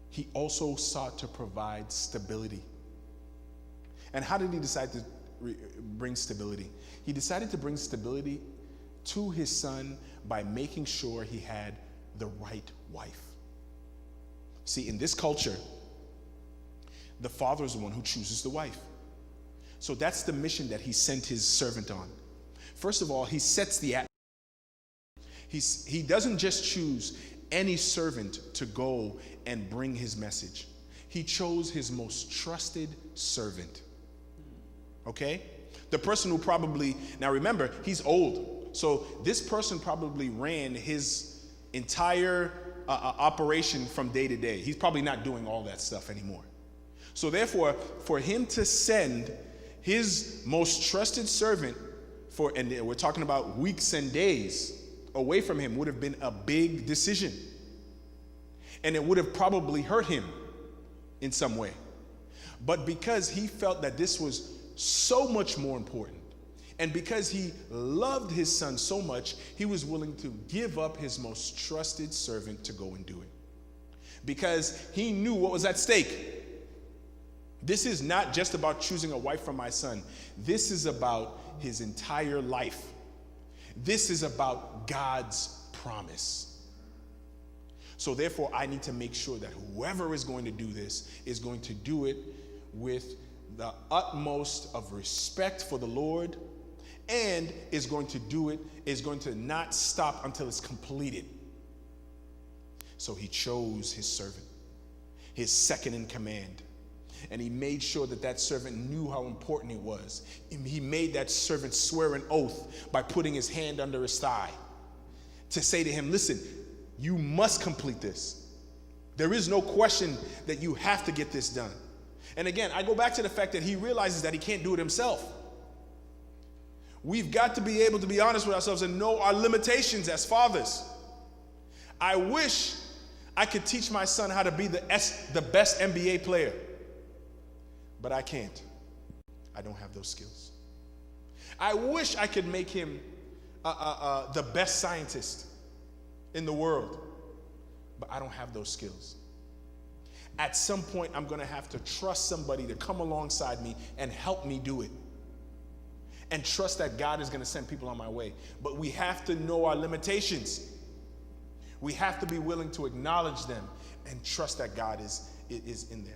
he also sought to provide stability. And how did he decide to bring stability? He decided to bring stability to his son by making sure he had the right wife. See, in this culture, the father is the one who chooses the wife. So that's the mission that he sent his servant on. First of all, he sets the atmosphere. He doesn't just choose any servant to go and bring his message. He chose his most trusted servant. Okay? The person who probably, now remember, he's old. So this person probably ran his entire operation from day to day. He's probably not doing all that stuff anymore. So therefore, for him to send his most trusted servant and we're talking about weeks and days away from him would have been a big decision. And it would have probably hurt him in some way. But because he felt that this was so much more important, and because he loved his son so much, he was willing to give up his most trusted servant to go and do it. Because he knew what was at stake. This is not just about choosing a wife for my son. This is about his entire life. This is about God's promise. So therefore, I need to make sure that whoever is going to do this is going to do it with the utmost of respect for the Lord and is going to do it, is going to not stop until it's completed. So he chose his servant, his second in command. And he made sure that that servant knew how important it was. He made that servant swear an oath by putting his hand under his thigh to say to him, listen, you must complete this. There is no question that you have to get this done. And again, I go back to the fact that he realizes that he can't do it himself. We've got to be able to be honest with ourselves and know our limitations as fathers. I wish I could teach my son how to be the best NBA player. But I can't. I don't have those skills. I wish I could make him the best scientist in the world, but I don't have those skills. At some point, I'm going to have to trust somebody to come alongside me and help me do it. And trust that God is going to send people on my way. But we have to know our limitations. We have to be willing to acknowledge them and trust that God is in there.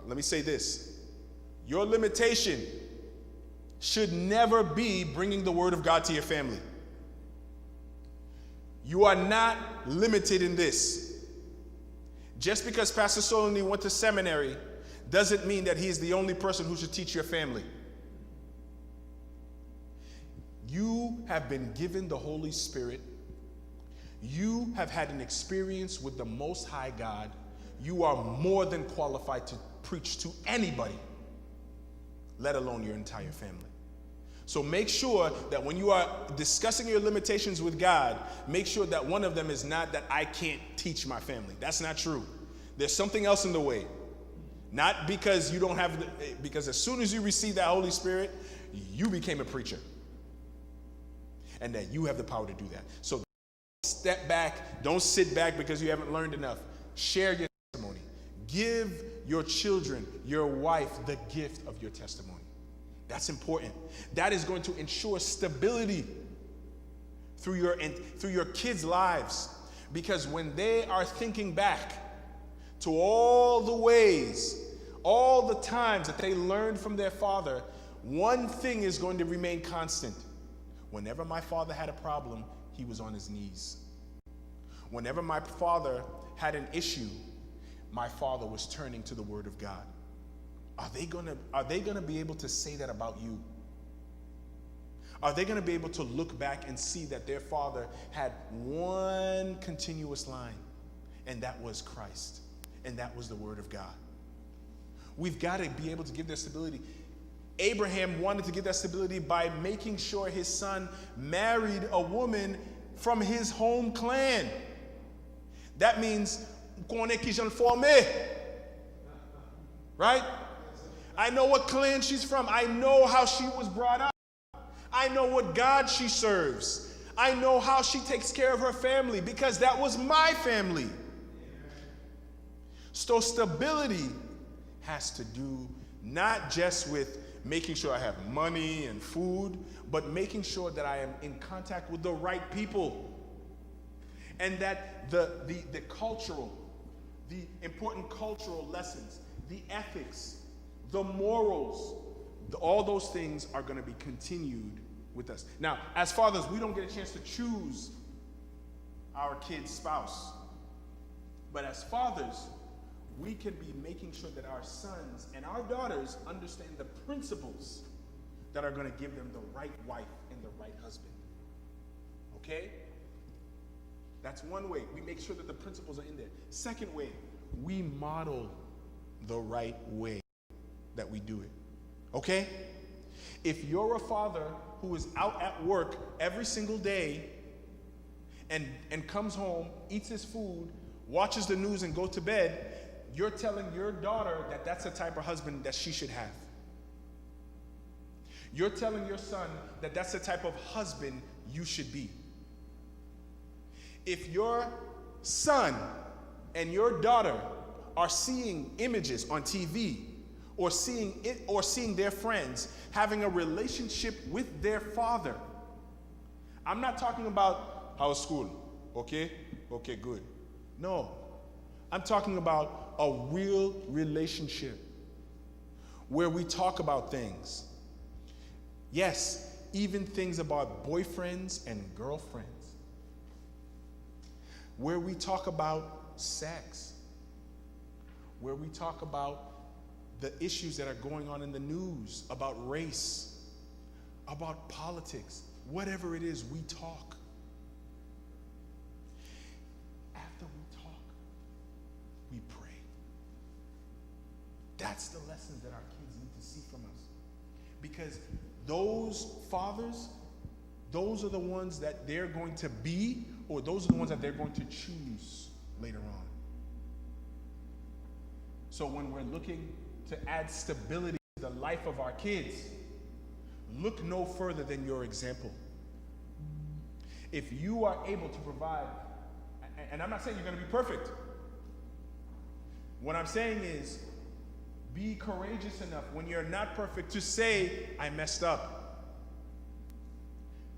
Let me say this. Your limitation should never be bringing the word of God to your family. You are not limited in this. Just because Pastor Solony went to seminary doesn't mean that he is the only person who should teach your family. You have been given the Holy Spirit. You have had an experience with the Most High God. You are more than qualified to preach to anybody, let alone your entire family. So make sure that when you are discussing your limitations with God, make sure that one of them is not that I can't teach my family. That's not true. There's something else in the way. Not because you don't have, because as soon as you receive that Holy Spirit, you became a preacher. And that you have the power to do that. So step back, don't sit back because you haven't learned enough. Share your testimony. Give your children, your wife, the gift of your testimony. That's important. That is going to ensure stability through your kids' lives. Because when they are thinking back to all the ways, all the times that they learned from their father, one thing is going to remain constant. Whenever my father had a problem, he was on his knees. Whenever my father had an issue, my father was turning to the Word of God. Are they gonna be able to say that about you? Are they gonna be able to look back and see that their father had one continuous line, and that was Christ, and that was the Word of God? We've got to be able to give their stability. Abraham wanted to give that stability by making sure his son married a woman from his home clan. That means right? I know what clan she's from. I know how she was brought up. I know what God she serves. I know how she takes care of her family because that was my family. So stability has to do not just with making sure I have money and food, but making sure that I am in contact with the right people. And that the cultural, the important cultural lessons, the ethics, the morals, all those things are going to be continued with us. Now, as fathers, we don't get a chance to choose our kid's spouse. But as fathers, we can be making sure that our sons and our daughters understand the principles that are going to give them the right wife and the right husband. Okay? That's one way. We make sure that the principles are in there. Second way, we model the right way that we do it. Okay? If you're a father who is out at work every single day and comes home, eats his food, watches the news and goes to bed, you're telling your daughter that that's the type of husband that she should have. You're telling your son that that's the type of husband you should be. If your son and your daughter are seeing images on TV or seeing their friends having a relationship with their father, I'm not talking about how's school, okay, good. No, I'm talking about a real relationship where we talk about things. Yes, even things about boyfriends and girlfriends, where we talk about sex, where we talk about the issues that are going on in the news, about race, about politics, whatever it is, we talk. After we talk, we pray. That's the lessons that our kids need to see from us. Because those fathers, those are the ones that they're going to be, or those are the ones that they're going to choose later on. So when we're looking to add stability to the life of our kids, look no further than your example. If you are able to provide, and I'm not saying you're going to be perfect. What I'm saying is, be courageous enough when you're not perfect to say, I messed up.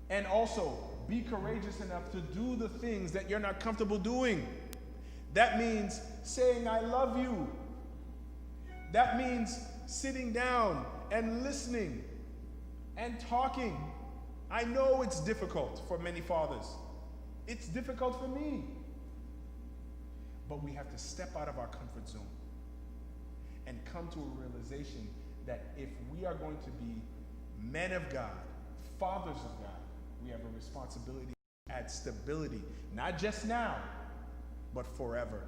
And also, be courageous enough to do the things that you're not comfortable doing. That means saying, I love you. That means sitting down and listening and talking. I know it's difficult for many fathers. It's difficult for me. But we have to step out of our comfort zone and come to a realization that if we are going to be men of God, fathers of God, we have a responsibility to add stability, not just now, but forever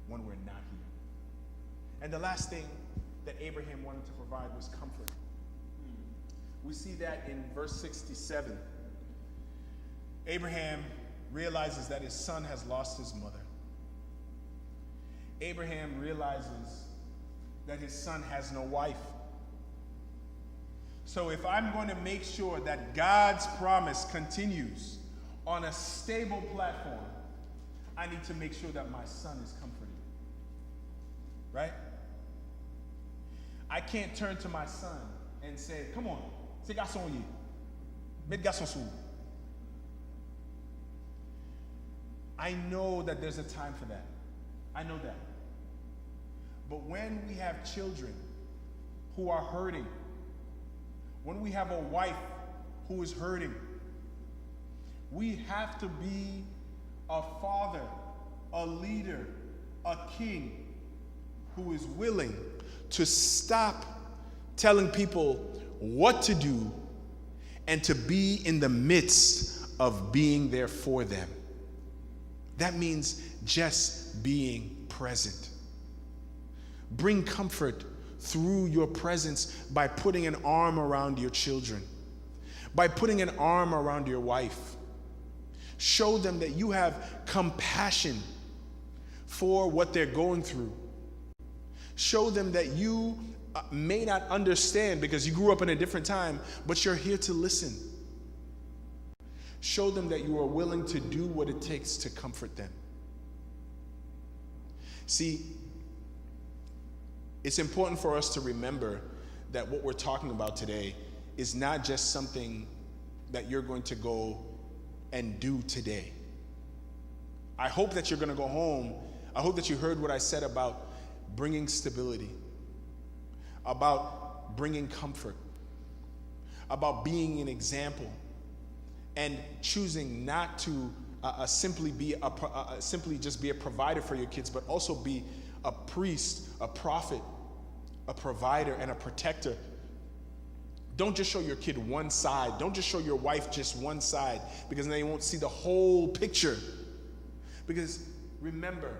when we're not here. And the last thing that Abraham wanted to provide was comfort. We see that in verse 67. Abraham realizes that his son has lost his mother. Abraham realizes that his son has no wife. So if I'm going to make sure that God's promise continues on a stable platform, I need to make sure that my son is comforted. Right? I can't turn to my son and say, come on, c'est garçon yé, mets garçon sous. I know that there's a time for that. I know that. But when we have children who are hurting, when we have a wife who is hurting, we have to be a father, a leader, a king who is willing to stop telling people what to do and to be in the midst of being there for them. That means just being present. Bring comfort through your presence by putting an arm around your children, by putting an arm around your wife. Show them that you have compassion for what they're going through. Show them that you may not understand because you grew up in a different time, but you're here to listen. Show them that you are willing to do what it takes to comfort them. See, it's important for us to remember that what we're talking about today is not just something that you're going to go and do today. I hope that you're going to go home. I hope that you heard what I said about bringing stability, about bringing comfort, about being an example, and choosing not to simply just be a provider for your kids, but also be a priest, a prophet, a provider, and a protector. Don't just show your kid one side. Don't just show your wife just one side, because then they won't see the whole picture. Because remember,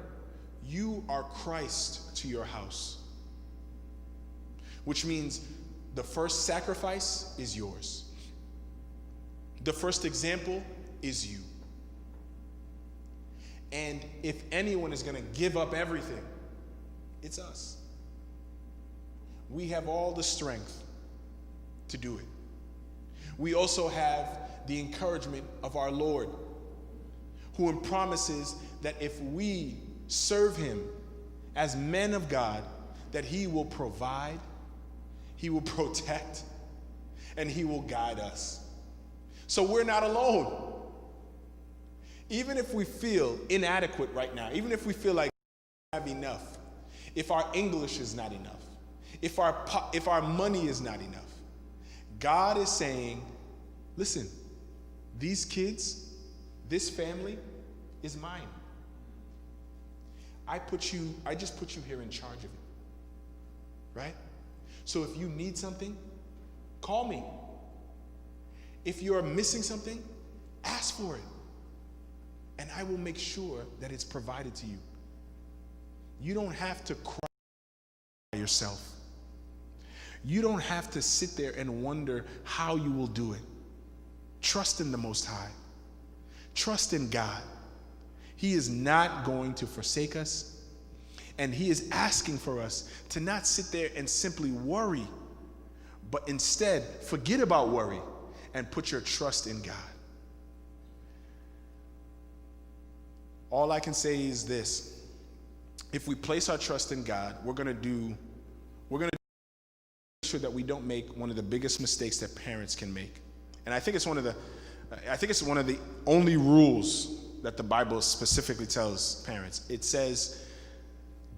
you are Christ to your house, which means the first sacrifice is yours. The first example is you. And if anyone is going to give up everything, it's us. We have all the strength to do it. We also have the encouragement of our Lord, who promises that if we serve him as men of God, that he will provide, he will protect, and he will guide us. So we're not alone. Even if we feel inadequate right now, even if we feel like we have enough, if our English is not enough, if our money is not enough, God is saying, listen, these kids, this family is mine. I just put you here in charge of it. Right? So if you need something, call me. If you're missing something, ask for it. And I will make sure that it's provided to you. You don't have to cry by yourself. You don't have to sit there and wonder how you will do it. Trust in the Most High. Trust in God. He is not going to forsake us. And he is asking for us to not sit there and simply worry, but instead forget about worry and put your trust in God. All I can say is this. If we place our trust in God, we're going to make sure that we don't make one of the biggest mistakes that parents can make. And I think it's one of the only rules that the Bible specifically tells parents. It says,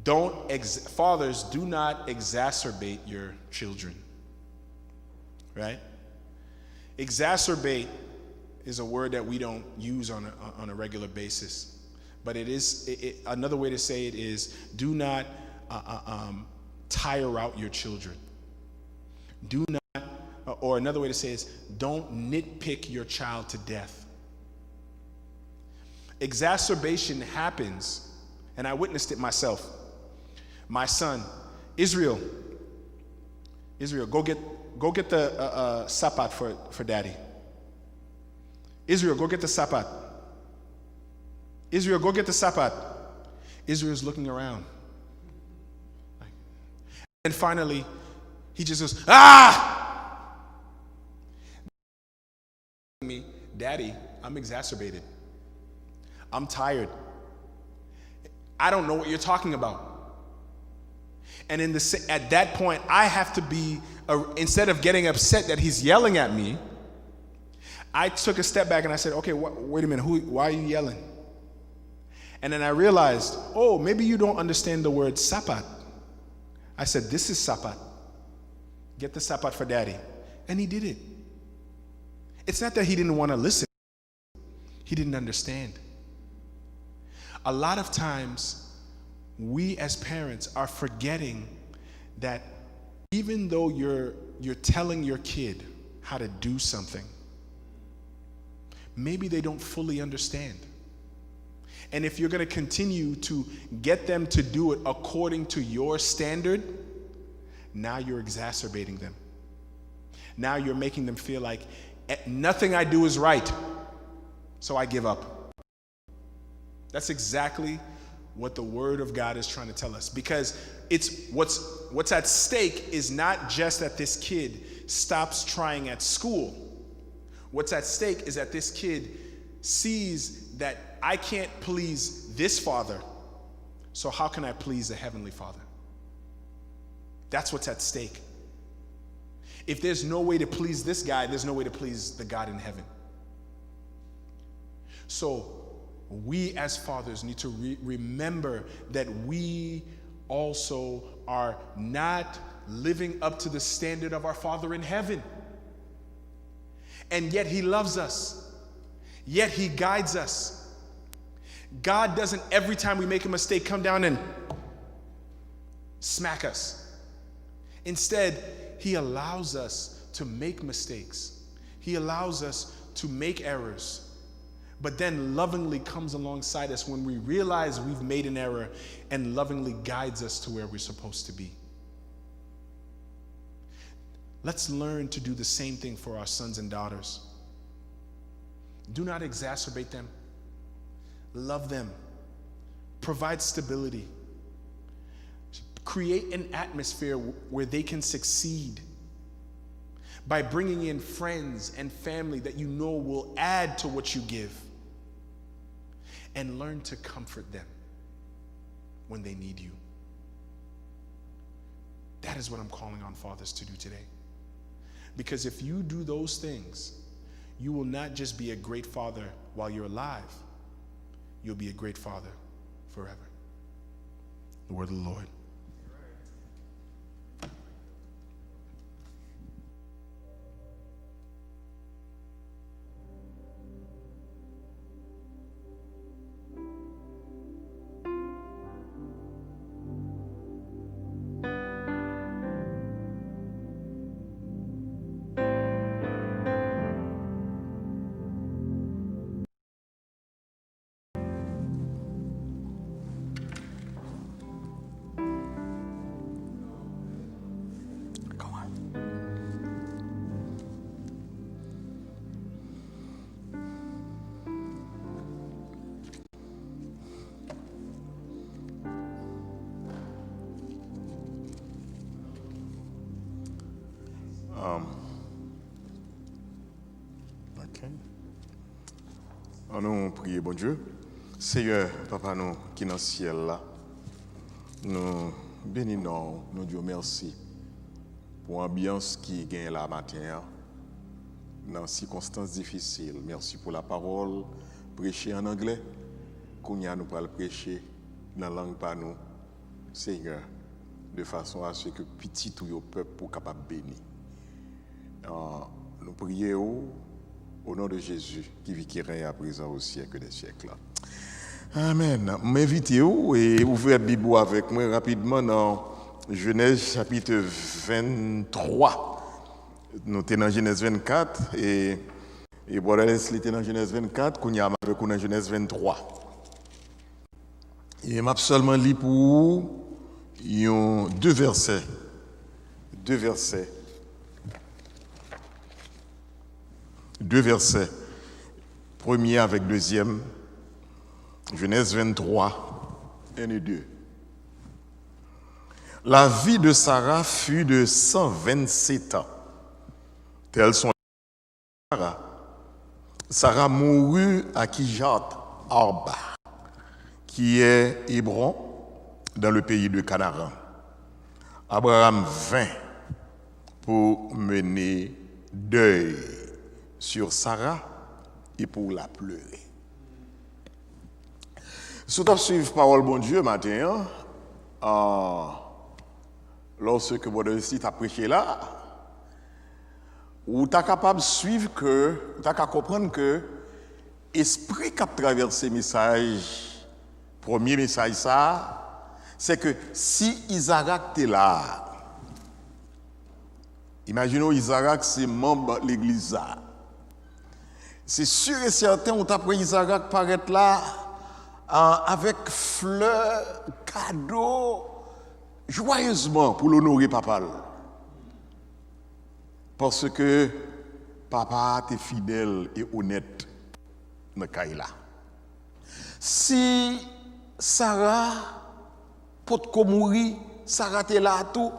fathers, do not exacerbate your children. Right? Exacerbate is a word that we don't use on a regular basis. But another way to say it is, do not tire out your children. Do not, or another way to say it is, don't nitpick your child to death. Exacerbation happens, and I witnessed it myself. My son, Israel, go get the sapat for daddy. Israel, go get the sapat. Israel, go get the sapat. Israel's looking around. And finally, he just goes, ah! Me, Daddy, I'm exacerbated. I'm tired. I don't know what you're talking about. And at that point, I have to be, instead of getting upset that he's yelling at me, I took a step back and I said, okay, wait a minute, why are you yelling? And then I realized, oh, maybe you don't understand the word sapat. I said, this is sapat. Get the sapat for daddy. And he did it. It's not that he didn't want to listen. He didn't understand. A lot of times, we as parents are forgetting that even though you're telling your kid how to do something, maybe they don't fully understand. And if you're going to continue to get them to do it according to your standard, now you're exacerbating them. Now you're making them feel like nothing I do is right, so I give up. That's exactly what the Word of God is trying to tell us, because it's what's at stake is not just that this kid stops trying at school. What's at stake is that this kid sees that I can't please this father, so how can I please the Heavenly Father? That's what's at stake. If there's no way to please this guy, there's no way to please the God in heaven. So we as fathers need to remember that we also are not living up to the standard of our Father in heaven. And yet he loves us. Yet he guides us. God doesn't, every time we make a mistake, come down and smack us. Instead, he allows us to make mistakes. He allows us to make errors, but then lovingly comes alongside us when we realize we've made an error and lovingly guides us to where we're supposed to be. Let's learn to do the same thing for our sons and daughters. Do not exacerbate them. Love them. Provide stability. Create an atmosphere where they can succeed by bringing in friends and family that you know will add to what you give. And learn to comfort them when they need you. That is what I'm calling on fathers to do today. Because if you do those things, you will not just be a great father while you're alive, you'll be a great father forever. The word of the Lord. Ok. On nous prie, bon Dieu. Seigneur, Papa, nous qui dans le ciel là, nous bénissons, nous disons merci pour l'ambiance qui gagne là matin, dans circonstances difficiles. Merci pour la parole prêchée en anglais, qu'on y a nous pour le prêcher dans la langue par nous, Seigneur, de façon à ce que petit ou le peuple soit capable de bénir. Nous prions au nom de Jésus qui vit qui règne à présent au siècle des siècles. Amen. M'invitez-vous et ouvrez la Bible avec moi rapidement dans Genèse chapitre 23. Nous sommes dans Genèse 24 et Brother Leslie était dans Genèse 24, qu'on y a avec nous dans Genèse 23. Et m'a seulement lu pour vous deux versets. Deux versets. Premier avec deuxième. Genèse 23, 1 et 2. La vie de Sarah fut de 127 ans. Tels sont Sarah. Sarah mourut à Kijat Arba, qui est Hébron, dans le pays de Canaan. Abraham vint pour mener deuil sur Sarah et pour la pleurer. Si tu suivre parole bon Dieu matin, lorsque mon Dieu t'a prêché là, ou tu es capable de suivre que, tu es capable de comprendre que l'esprit qui a traversé le message, premier message ça, c'est que si Isaac est là, imaginons Isaac c'est membre de l'église là, c'est sûr et certain on t'a pris Isaac paraître là, avec fleurs, cadeaux, joyeusement pour l'honorer papa. Parce que papa est fidèle et honnête dans le là. Si Sarah, pour mourir, Sarah est là tout,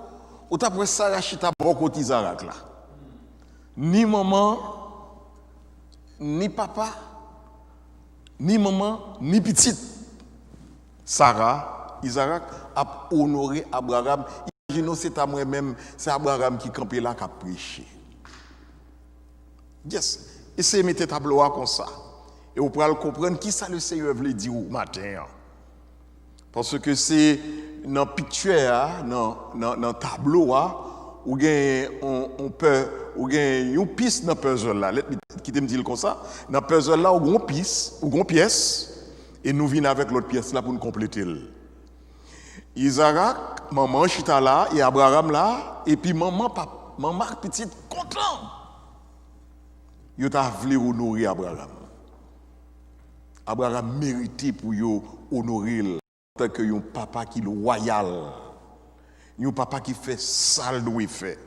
ou t'après Sarah chita bon côté Isaac là. Ni maman, ni papa, ni maman, ni petite. Sarah, Isaac a honoré Abraham. Imaginons c'est à moi-même, c'est Abraham qui campait là qui a prêché. Yes. Et c'est mettre tableau comme ça. Et vous pourrez comprendre qui ça le Seigneur veut dire au matin. Parce que c'est dans le picture, dans le tableau, où on peut, où une piste dans le puzzle là. Qui te me dit comme ça. Dans le puzzle là, où on piste, où on pièce. Et nous venons avec l'autre pièce là pour nous compléter. Isaac, maman chita là, et Abraham là, et puis maman petite content. Il a voulu honorer Abraham. Abraham méritait pour honorer tant que un papa qui est loyal. Un papa qui fait ça le doit faire.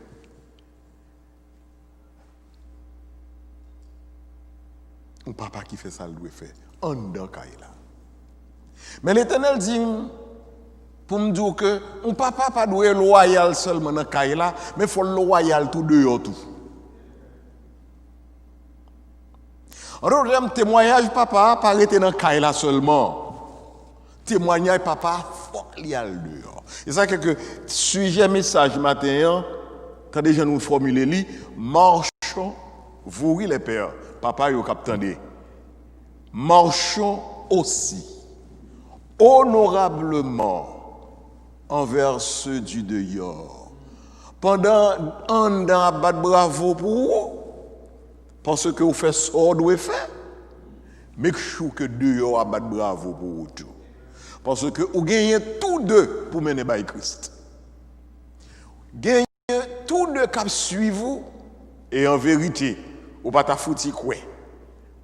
Un papa qui fait ça le doit faire. En dedans là. Mais l'Éternel dit pour me dire que un papa pas doit être loyal seulement dans Kaila, mais il faut être loyal tout dehors tout. Alors, le témoignage papa pas arrêter dans Kaila seulement. Témoignage papa faut aller dehors. Et ça que sujet message matin quand déjà nous formuler li marchons vous les pères papa yo captandé. Marchons aussi honorablement envers ceux du dehors. Pendant un an, battre bravo pour vous, parce que vous faites ce que vous devez faire, mais que dehors a battre bravo pour vous tout. Parce que vous gagnez tous deux pour mener by Christ. Gagnez tous deux qui suivent vous, et en vérité, vous ne pouvez pas foutre quoi.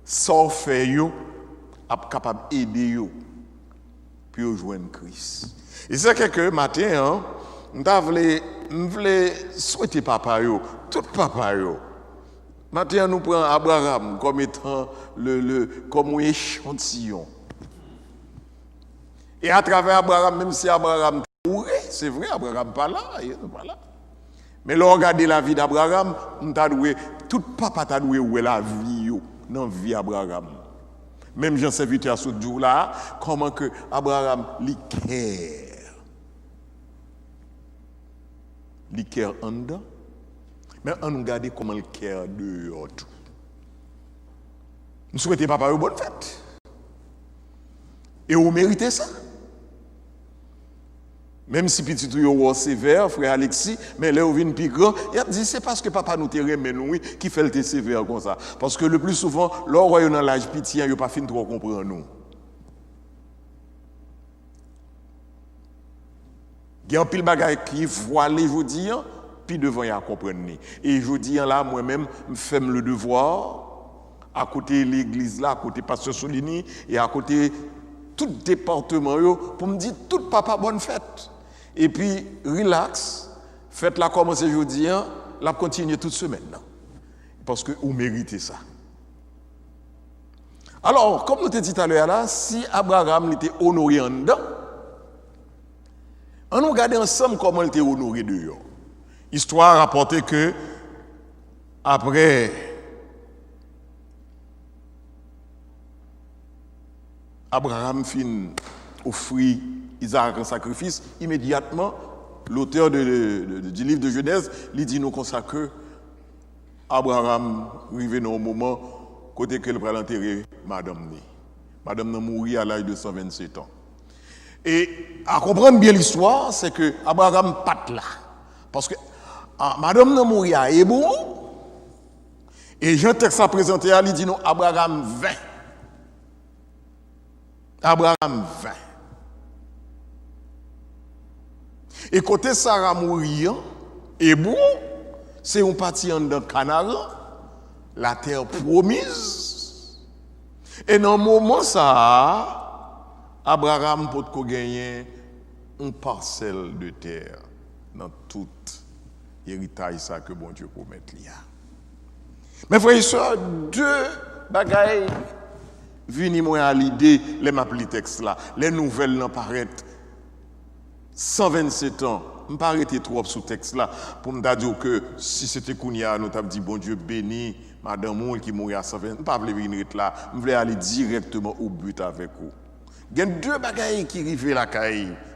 Sans faire, vous êtes capable d'aider vous. Puis rejoindre Christ. Et c'est que matin, je voulais souhaiter papa, tout papa. Matin, nous prenons Abraham comme étant comme un échantillon. Et à travers Abraham, même si Abraham mourait, c'est vrai, Abraham pas là, il n'est pas là. Mais là, regardez la vie d'Abraham, tout papa t'a doué où est la vie, dans la vie d'Abraham. Même Jean serviteur à ce jour-là, comment que Abraham l'icère en dedans, mais on nous regarde comment le cœur dehors tout. Nous souhaitons papa une bonne fête. Et vous méritez ça. Même si petit ou sévère, frère Alexis, mais là où vient plus grand, il a dit c'est parce que papa nous terre mais nous qui fait le sévère comme ça. Parce que le plus souvent, lorsqu'on est dans l'âge petit, il n'a pas fini trop comprendre nous. Il y a un pile bagaille qui voit les jeudi, puis devant il a comprendre. Et jeudi là moi-même, je fais le devoir à côté de l'église là, à côté pasteur Solini et à côté tout département pour me dire tout papa bonne fête. Et puis, relax, faites-la commencer aujourd'hui, la continuer toute semaine. Parce que vous méritez ça. Alors, comme nous t'ai dit tout à l'heure là, si Abraham était honoré en dedans, on nous regarde ensemble comment il était honoré dehors. Histoire rapportée que, après Abraham fin offrir Isaac en sacrifice, immédiatement, l'auteur du livre de Genèse, il dit nous comme ça que Abraham arrivé dans un moment côté que le va enterrer madame ni. Madame n'a mouru à l'âge de 127 ans. Et à comprendre bien l'histoire, c'est que Abraham pas là. Parce que madame n'a mouru à Hébron, et Jean texte a présenté à lui dit non Abraham 20. Abraham 20. Et côté Sarah mourir, et bon, c'est un parti en dans Canaan, la terre promise. Et dans le moment ça, Abraham peut gagner une parcelle de terre dans tout héritage ça que bon Dieu promet là. Mais frères et sœurs, deux bagailles viennent moi à l'idée les m'appeler texte là, les nouvelles n'en paraissent 127 ans, je ne pas arrêter trop sur ce texte-là pour me dire que si c'était Kounia, nous avons dit bon Dieu béni, madame Moul qui mourit à 120, je ne pas venir là, je voulais aller directement au but avec vous. Il y a deux bagailles qui arrivent là,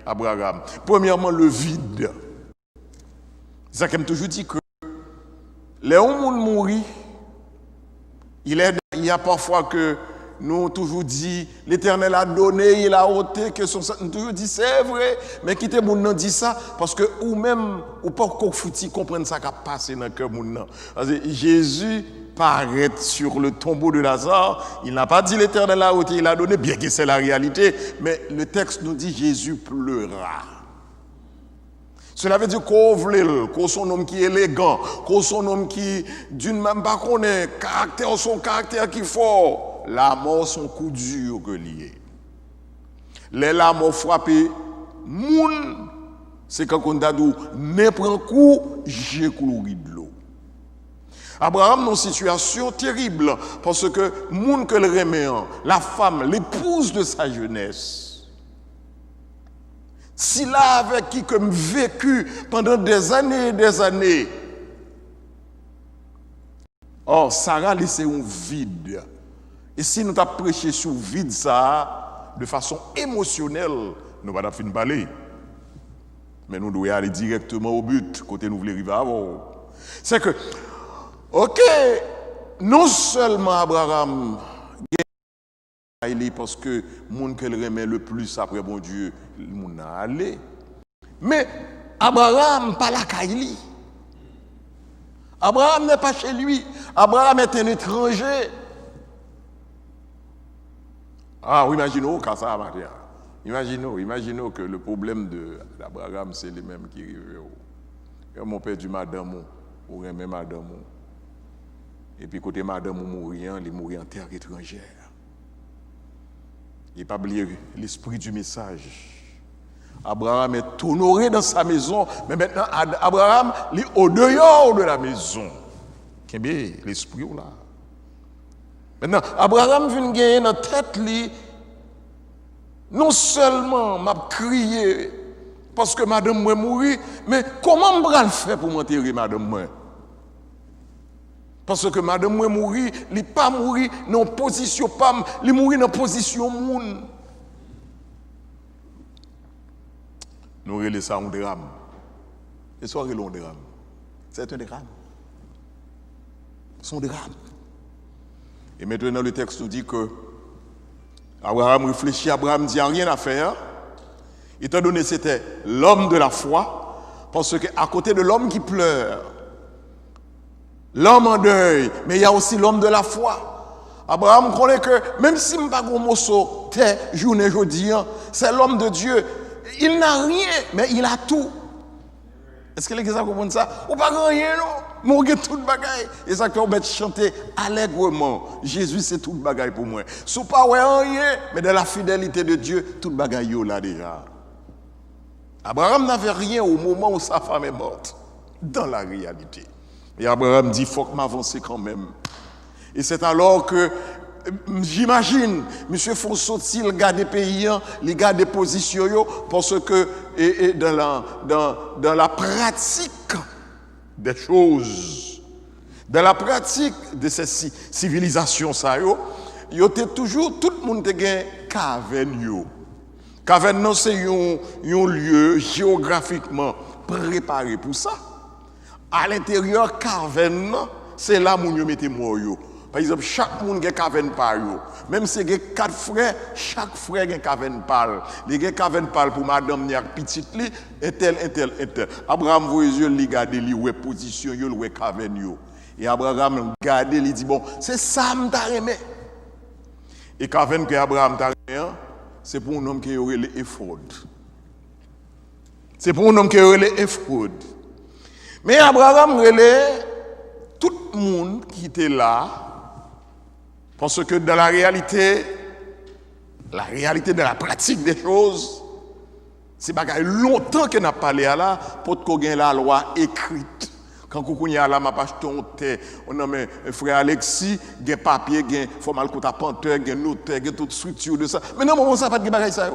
Abraham. Premièrement, le vide. C'est ça que je toujours dit que les gens mourir, il y a parfois que nous toujours dit, l'Éternel a donné, il a ôté, que son nous toujours dit, c'est vrai, mais qui te moun dit ça, parce que ou même, ou pas qu'on fouti comprendre ça qui a passé dans le cœur moun. Jésus paraît sur le tombeau de Lazare, il n'a pas dit l'Éternel a ôté, il a donné, bien que c'est la réalité, mais le texte nous dit, Jésus pleura. Cela veut dire qu'on veut, qu'on soit un homme qui est élégant, qu'on soit un homme qui, d'une même pas qu'on est, son caractère qui est fort. La mort, son coup dur que lié. Les larmes ont frappé, moun, c'est quand on a dit, ne prend coup, j'ai couru de l'eau. Abraham dans une situation terrible, parce que moun que le remet, la femme, l'épouse de sa jeunesse, si là avec qui comme vécu pendant des années et des années, or Sarah laissé un vide. Et si nous avons prêché sur le vide ça, de façon émotionnelle, nous ne pouvons pas parler. Mais nous devons aller directement au but, côté nous voulons arriver avant. C'est que, ok, non seulement Abraham gagne parce que le monde qu'elle remet le plus après bon Dieu, le monde a allé. Mais Abraham pas la Kaili. Abraham n'est pas chez lui. Abraham est un étranger. Ah, imaginons qu'à ça va dire. Imaginons que le problème d'Abraham, c'est les mêmes qui arrivent. Mon père du madame, ou même madame. Et puis côté madame mourir, il mourit en terre étrangère. Il n'a pas oublié l'esprit du message. Abraham est honoré dans sa maison, mais maintenant Abraham est au dehors de la maison. Qu'est-ce que l'esprit là? Maintenant, Abraham vient gagner dans la tête, non seulement m'a crié, Parce que madame moi mourir, mais comment me le faire pour m'enterrer madame moi? Parce que madame moi mourir, il pas mourir dans position pas, il mourir dans position moun. Nous relais ça un drame. Et ça relais un drame. C'est un drame. C'est un drame. Et maintenant le texte nous dit que Abraham réfléchit, Abraham dit, il n'y a rien à faire. Étant donné que c'était l'homme de la foi, parce qu'à côté de l'homme qui pleure, l'homme en deuil, mais il y a aussi l'homme de la foi. Abraham connaît que même si je ne suis pas un morceau, journée aujourd'hui, c'est l'homme de Dieu. Il n'a rien, mais il a tout. Est-ce que les gens comprennent ça? Ou pas rien, non? Mais tout le bagaille. Et ça, on va chanter allègrement. Jésus, c'est tout le bagaille pour moi. Si pas rien, mais de la fidélité de Dieu, tout le bagaille là déjà. Abraham n'avait rien au moment où sa femme est morte. Dans la réalité. Et Abraham dit, il faut que m'avance quand même. Et c'est alors que, j'imagine, monsieur faut sortir le gars des pays, les gars des positions, parce que dans la pratique des choses, dans la pratique de ces civilisations, il y a toujours, tout le monde a une caverne. Caverne, c'est un lieu géographiquement préparé pour ça. À l'intérieur, caverne, c'est là où nous mettons mort. Par exemple, chaque monde a une caverne par eux. Même si il y a 4 frères, chaque frère a une caverne par. Il y a une caverne par pour madame Niak petite, et tel. Abraham voit les yeux, il regarde, il voit position, il voit caverne. Et Abraham regarde, il dit, bon, c'est ça que je t'aime. Et caverne que Abraham t'aime, c'est pour un homme qui aurait les efforts. C'est pour un homme qui aurait les efforts. Mais Abraham relève tout le monde qui était là, parce que dans la réalité de la pratique des choses, c'est pas longtemps qu'on a parlé à là pour qu'on ait la loi écrite. Quand on a là, ma page thé, on a mis frère Alexis, il y a papier, il y a formal compte à panteur, il y a notaire, il y a toute structure de ça. Mais non, moment ça pas de bagage ça.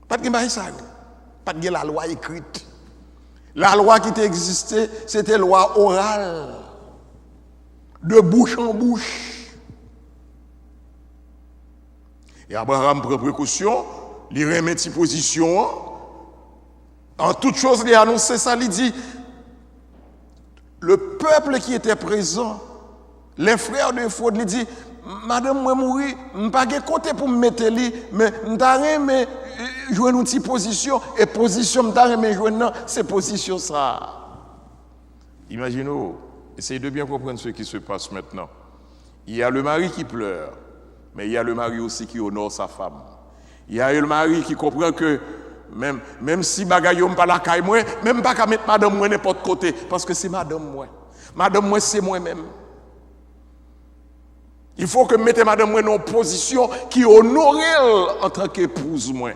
Pas de bagage ça. Pas de la loi écrite. La loi qui existait, c'était loi orale, de bouche en bouche. Et Abraham prend précaution, il remet une position. En toute chose, il a annoncé ça, il dit, le peuple qui était présent, les frères de Fraude, il dit, madame, moi mourir, je n'ai pas de côté pour me mettre li, mais je n'ai jouer une petite position, et position c'est position ça. Imaginez, essayez de bien comprendre ce qui se passe maintenant. Il y a le mari qui pleure, mais il y a le mari aussi qui honore sa femme. Il y a le mari qui comprend que même si bagaille pas la caille moi, même pas qu'à mettre madame moi n'importe côté, parce que c'est madame moi. Madame moi c'est moi-même. Il faut que mette madame moi dans une position qui honore elle en tant qu'épouse moi.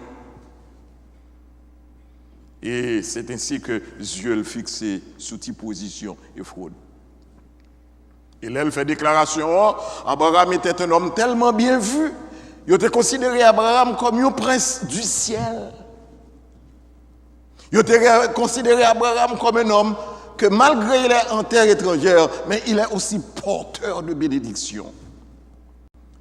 Et c'est ainsi que Dieu le fixe sous cette position et fraude. Et là, elle fait déclaration, Abraham était un homme tellement bien vu, il était considéré Abraham comme un prince du ciel. Il était considéré Abraham comme un homme que malgré il est en terre étrangère, mais il est aussi porteur de bénédiction.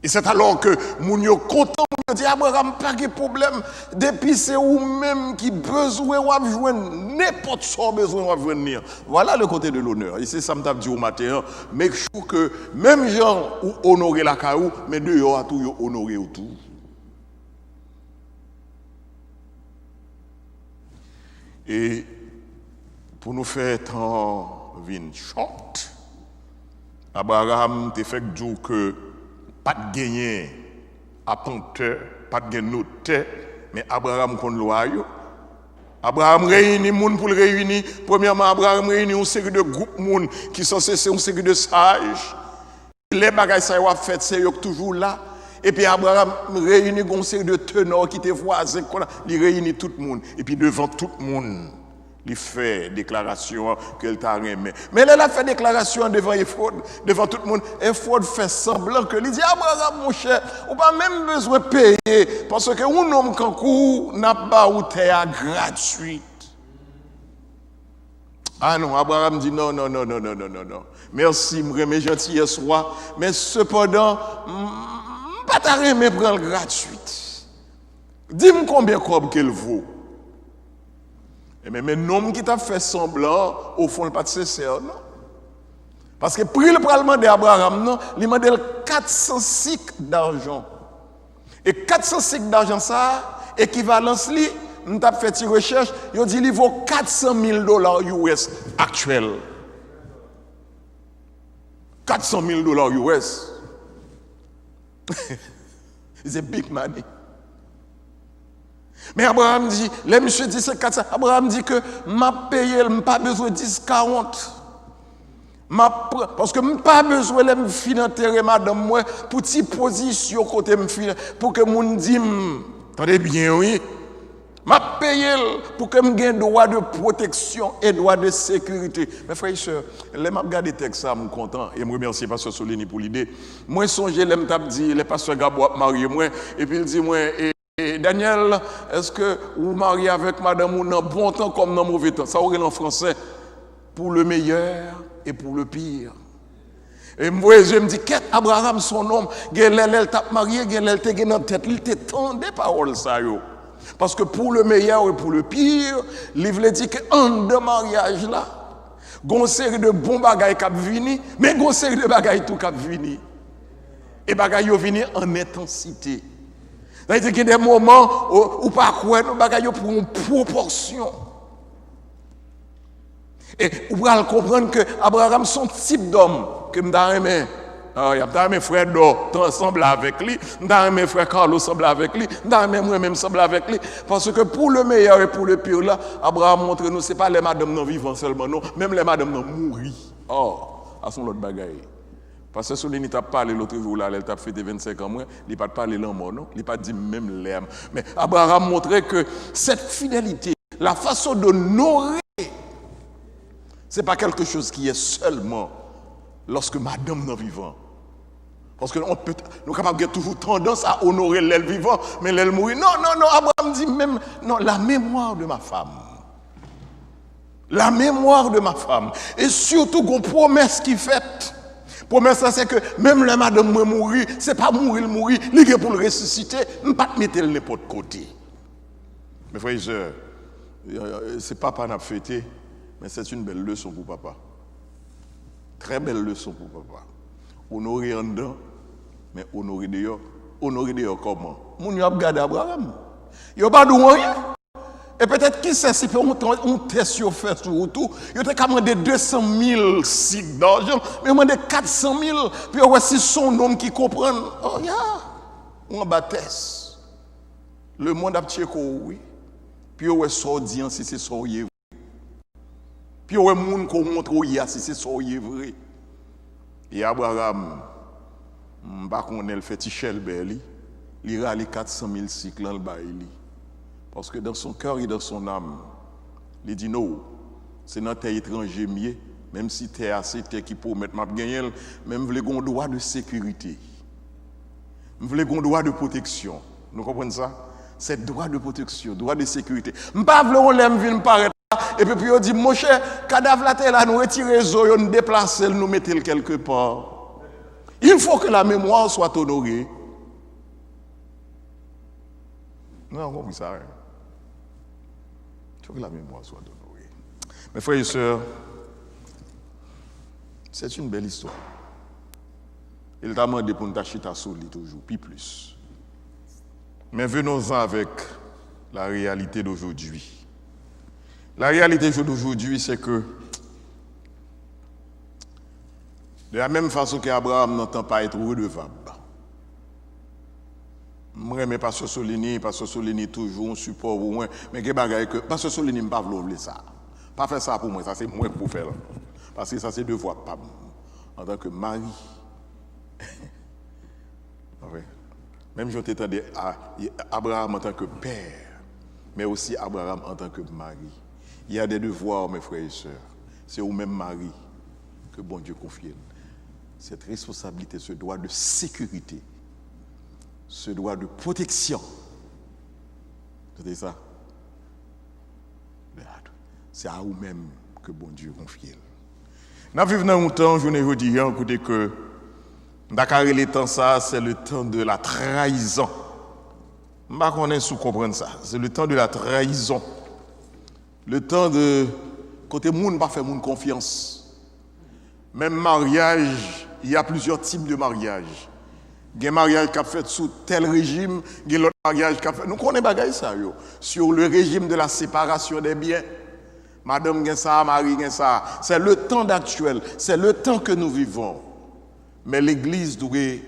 Et c'est alors que moun yo content, moun dit Abraham pas de problème, depuis c'est ou même qui besoin ou joindre n'importe son besoin ou venir. Voilà le côté de l'honneur. Et c'est ça me dit au matin, make sure que même gens ou honorer la caou, mais deux yo a tout yo honorer autour. Et pour nous faire temps vin short, Abraham te fait dire que pas de gagner à panteur, pas de gagner notaire, mais Abraham kon loi yo. Abraham réunit moun pour le réunir. Premièrement, Abraham réunit une série de groupes moun qui sont censés une série de sages. Les bagages ça y a fait, c'est toujours là. Et puis Abraham réunit une série de tenors qui étaient voisins, il réunit tout le monde. Et puis devant tout le monde, Il fait déclaration qu'elle t'a aimé. Mais elle a fait déclaration devant Ephod, devant tout le monde. Ephod fait semblant que il dit Abraham mon cher, on pas même besoin de payer parce que un homme kankou n'a pas ou terre gratuite. Ah non, Abraham dit non. Merci, me remet gentillesse roi, mais cependant pas ta remet prendre gratuite. Dis-moi combien qu'elle vaut. Et même un homme qui t'a fait semblant, au fond, il pas de sincère, non? Parce que pour le parlement d'Abraham, non, il m'a demandé 400 cycles d'argent. Et 400 cycles d'argent, ça, équivalence, nous avons fait une recherche, il dit qu'il vaut $400,000 US actuels. $400,000 US. It's a big money. Mais Abraham dit, les monsieur dit c'est 400. Abraham dit que m'a payé, je pas besoin de 10-40. Parce que je pas besoin de me financer madame moi pour petite position côté me pour que moun dit attendez bien oui. M'a payé pour que me gagne droit de protection et droit de sécurité. Mes frères et sœurs, les m'a regarder texte ça, je suis content et je remercie pasteur Solini pour l'idée. Moi songer les m't'a dit les pasteur Gabo a marié moi et puis il dit moi Daniel, est-ce que vous mariez avec madame ou dans bon temps comme dans mauvais temps? Ça aurait en français pour le meilleur et pour le pire. Et moi, je me dis, qu'est-ce Abraham son homme? Elle t'a marié, elle t'a dans tête, il t'a tendu des paroles ça yo. Parce que pour le meilleur et pour le pire, le livre dit que en deux mariages là, il y a une série de bons bagailles qui viennent, mais il y a une série de bagailles tout qui viennent. Et bagailles viennent en intensité. C'est-à-dire qu'il y a des moments où pas quoi, nous bagaille pour une proportion. Et vous allez comprendre que Abraham son type d'homme que m'da aimé. Il y a mes frères d'or ensemble avec lui, m'da mes frères Carlos ensemble avec lui, m'da moi-même ensemble avec lui parce que pour le meilleur et pour le pire là, Abraham montre nous c'est pas les madame non vivants seulement non, même les madame non mourir. Oh, à son l'autre bagaille. Parce que Solini t'a parlé l'autre jour là, elle t'a fait 25 ans moins, il pas parlé l'amour non, il pas dit même l'aime. Mais Abraham montrait que cette fidélité, la façon d'honorer, c'est pas quelque chose qui est seulement lorsque madame non vivant. Parce que nous sommes capables de toujours tendance à honorer l'aile vivant, mais l'aile mourir. Non, Abraham dit même, non, la mémoire de ma femme. La mémoire de ma femme. Et surtout, une promesse qui fait. Promesse, c'est que même la madame mourir, ce n'est pas mourir, il est pour le ressusciter, ne pas mettre le n'importe côté. Mes frères et sœurs, c'est papa n'a fêté, mais c'est une belle leçon pour papa. Très belle leçon pour papa. Honorer en dedans, mais honorer dehors. Honorer dehors comment? Mon y a regardé Abraham. Il n'y a pas de rien. Et peut-être qui sait si on teste sur fait sur tout, il a demandé 200,000 cycles d'argent, mais il a demandé 400,000, puis voici son homme qui comprend. Oh, yeah, on baptise. Le monde a tché oui. Puis on est sorti si c'est sorti. Puis on est monde qu'on montre si c'est sorti vrai. Et Abraham, par contre, il fait Tichel Belli, il a les 400,000 cycles dans le bail. Parce que dans son cœur et dans son âme, il dit non, c'est dans terre étranger mieux, même si terre assez terre qui peut mettre ma gagner, même vous voulez un droit de sécurité. Vous voulez un droit de protection. Nous comprenons ça? C'est droit de protection, droit de sécurité. Je pas on l'aime venir paraître et puis on dit mon cher, cadavre la terre là nous retirer zo, nous déplacer, nous mettre quelque part. Il faut que la mémoire soit honorée. Non, on ça. Il faut que la mémoire soit honorée. Mes frères et sœurs, c'est une belle histoire. Il t'a demandé pour nous t'acheter ta souli toujours, puis plus. Mais venons-en avec la réalité d'aujourd'hui. La réalité d'aujourd'hui, c'est que de la même façon qu'Abraham n'entend pas être redevable. Moi, mais Pasteur Solini toujours un support pour moi. Mais que bagaille que Pasteur Solini m'a pas voulu ça. Pas faire ça pour moi, ça c'est moi pour faire. Parce que ça c'est devoir pas en tant que mari. Même je t'entendais à Abraham en tant que père, mais aussi Abraham en tant que mari. Il y a des devoirs, mes frères et sœurs. C'est au même mari que bon Dieu confie. Cette responsabilité, ce droit de sécurité, ce droit de protection. C'est ça? C'est à vous-même que bon Dieu confie. Nous vivons dans un temps, je ne vous dis rien, écoutez que Dakar et le temps, ça, c'est le temps de la trahison. Je ne sais pas qu'on est sous comprendre ça. C'est le temps de la trahison. Le temps de côté monde pas faire monde confiance. Même mariage, il y a plusieurs types de mariage. Il y a un mariage qui a fait sous tel régime, il y a l'autre mariage qui a fait. Nous connaissons bagaille ça yo. Sur le régime de la séparation des biens. Madame gen ça, Marie gen ça. C'est le temps d'actuel, c'est le temps que nous vivons. Mais l'église doit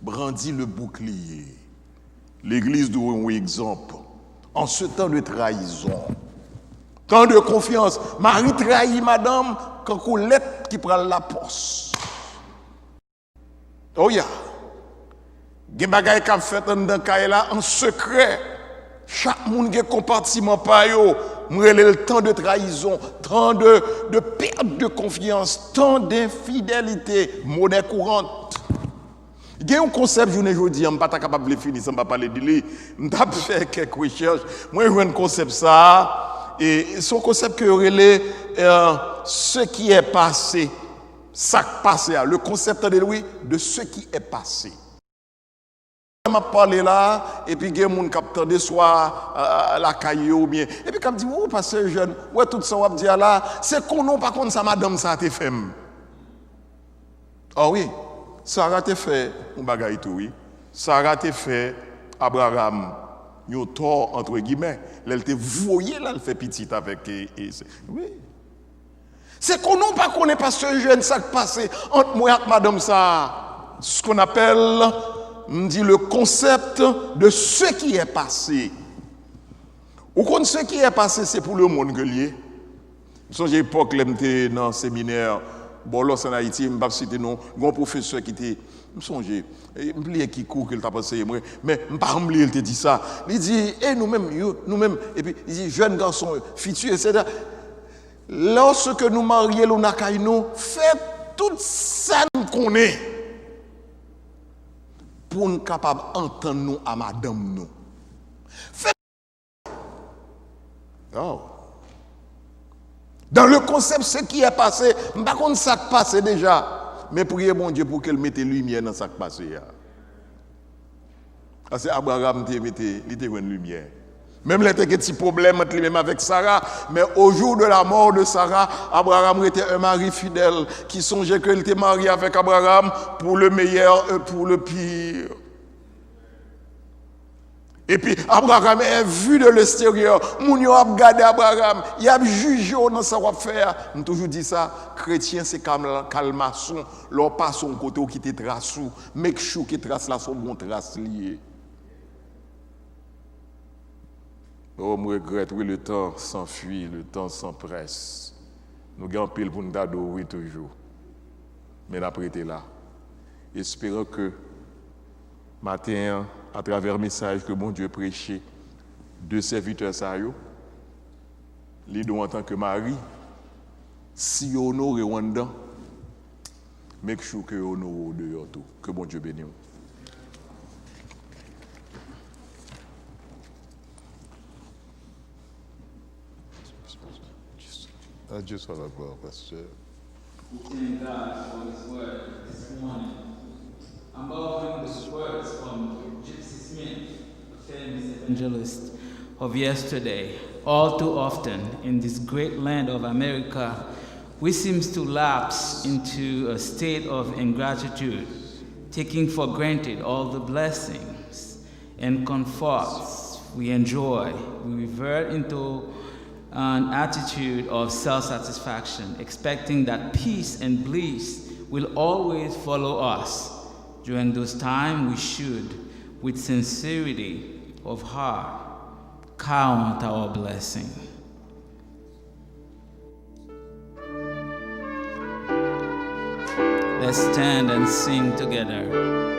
brandir le bouclier. L'église doit un exemple. En ce temps de trahison, temps de confiance, Marie trahit madame quand Colette qui prend la poste. Oh yeah. Gen bagay k'ap fait dans kay la en secret. Chaque monde qui compartiment pa yo, le temps de trahison, temps de perte de confiance, temps d'infidélité, monnaie courante. Il y a un concept, je ne dis pas, je ne suis pas capable de finir sans parler de lui. Je vais faire quelques recherches. Moi, je vois un concept ça, et son concept que relève ce qui est passé, ça passé, le concept de lui, de ce qui est passé. Je m'a parlé là, et puis il y a des gens qui attendent soit la caillou ou bien. Et puis quand je dis, oh, pasteur jeune, ouais, tout ça, on va dire là, c'est qu'on n'a pas contre ça, madame, ça a été fait. Ah oui, Sarah a fait un bagage tout, oui. Sarah a fait Abraham, un tort, entre guillemets. Elle était voyée là, elle fait petite avec. Oui. C'est qu'on n'a pas contre pasteur jeune, ça qui passe entre moi et madame, ça, ce qu'on appelle. On dit le concept de ce qui est passé. Ou quand ce qui est passé, c'est pour le monde que lié. Je me souviens l'époque, j'étais dans le séminaire, Bolos en Haïti, je ne vais pas citer non, un professeur qui était, je me souviens, je me souviens qui court, qu'il t'a passé, mais je ne pas oublier, il te dit ça. Il dit, et nous-mêmes, et puis il dit, jeunes garçons, futurs, etc. Lorsque nous marions, nous faites tout ça nous connaît. Pour nous capables d'entendre nous à madame nous. Oh. Dans le concept, ce qui est passé, je ne sais pas ça qui passé déjà, mais priez mon Dieu pour qu'elle mette lumière dans ça qui passé. Parce que Abraham il était une lumière. Même il était un petit problème entre lui-même avec Sarah, mais au jour de la mort de Sarah, Abraham était un mari fidèle qui songeait qu'il était marié avec Abraham pour le meilleur et pour le pire. Et puis Abraham est vu de l'extérieur, moun yo a regardé Abraham, il a jugé dans sa faire. On toujours dit ça, chrétien c'est calmaçon, leur pas son côté qui te trace ou, make sure qui trace là son bon trace lié. Oh, je regrette, oui, le temps s'enfuit, le temps s'empresse. Nous avons pile pour nous adorer toujours. Mais après, tu es là. Espérons que, matin, à travers le message que mon Dieu prêchait, deux serviteurs, les deux en tant que mari, si on honore Rwanda, make sure que on honore dehors tout. Que mon Dieu bénisse. Dieu soit la gloire, pasteur. We thank God for His word this morning. I'm borrowing these words from Gypsy Smith, a famous evangelist of yesterday. All too often in this great land of America, we seem to lapse into a state of ingratitude, taking for granted all the blessings and comforts we enjoy. We revert into an attitude of self-satisfaction, expecting that peace and bliss will always follow us. During those times, we should, with sincerity of heart, count our blessing. Let's stand and sing together.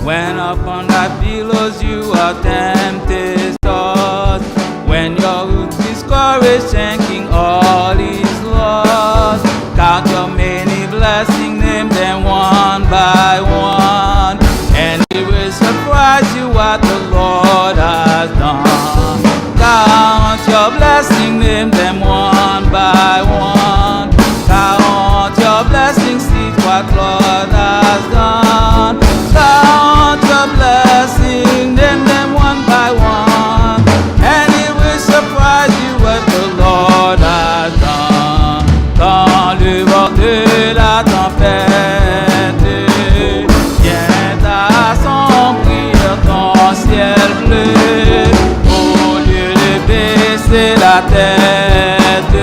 When upon thy pillows you are tempted, tossed, when your youth discouraged, thinking all is lost, count your many blessings, name them one by one, and it will surprise you what the Lord has done. Count your blessings, name them one by one. Count your blessings, see what Lord has done. Count your blessings, name them one by one, and it will surprise you what the Lord has done. Quand le vent de la tempête vient à son prière, ton ciel bleu, au lieu de baisser la tête,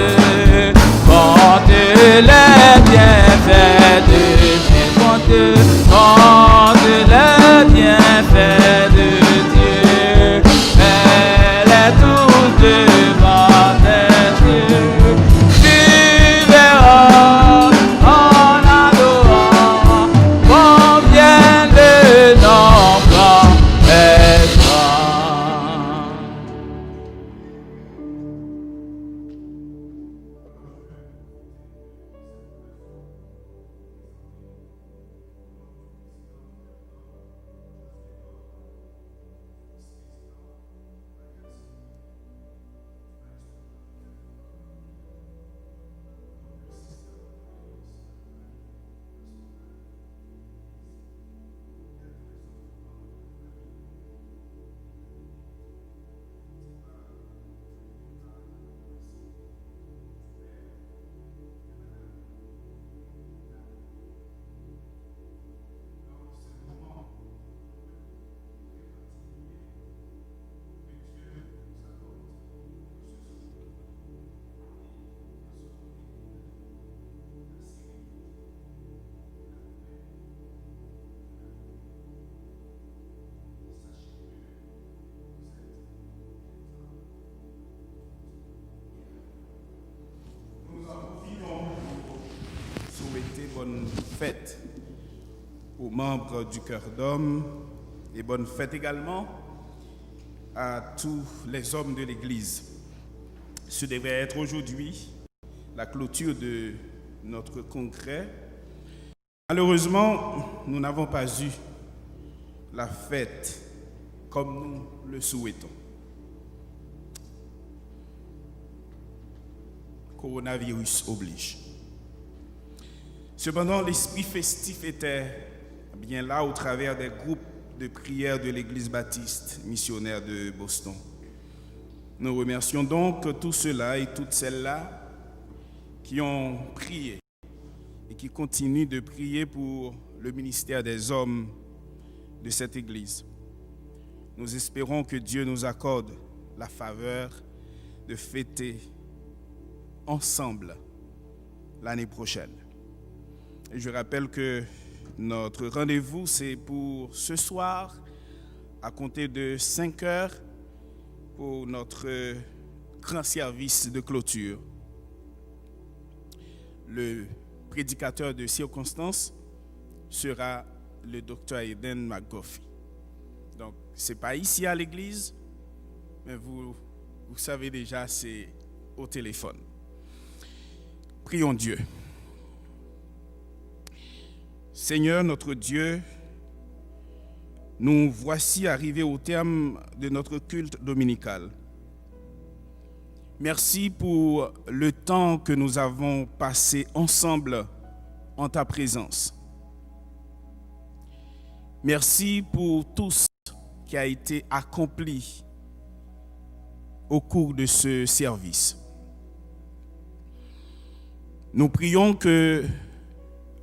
compte les bienfaits de Dieu, compte les bienfaits de Dieu, elle est tout devant tes yeux. Tu verras en adorant combien le nombre est grand. Souhaiter bonne fête aux membres du Cœur d'Homme et bonne fête également à tous les hommes de l'Église. Ce devrait être aujourd'hui la clôture de notre congrès. Malheureusement, nous n'avons pas eu la fête comme nous le souhaitons. Coronavirus oblige. Cependant, l'esprit festif était bien là au travers des groupes de prière de l'Église baptiste missionnaire de Boston. Nous remercions donc tous ceux-là et toutes celles-là qui ont prié et qui continuent de prier pour le ministère des hommes de cette Église. Nous espérons que Dieu nous accorde la faveur de fêter ensemble l'année prochaine. Et je rappelle que notre rendez-vous, c'est pour ce soir, à compter de 5 heures, pour notre grand service de clôture. Le prédicateur de circonstance sera le docteur Eden McGuffey. Donc, ce n'est pas ici à l'église, mais vous savez déjà, c'est au téléphone. Prions Dieu. Seigneur notre Dieu, nous voici arrivés au terme de notre culte dominical. Merci pour le temps que nous avons passé ensemble en ta présence. Merci pour tout ce qui a été accompli au cours de ce service. Nous prions que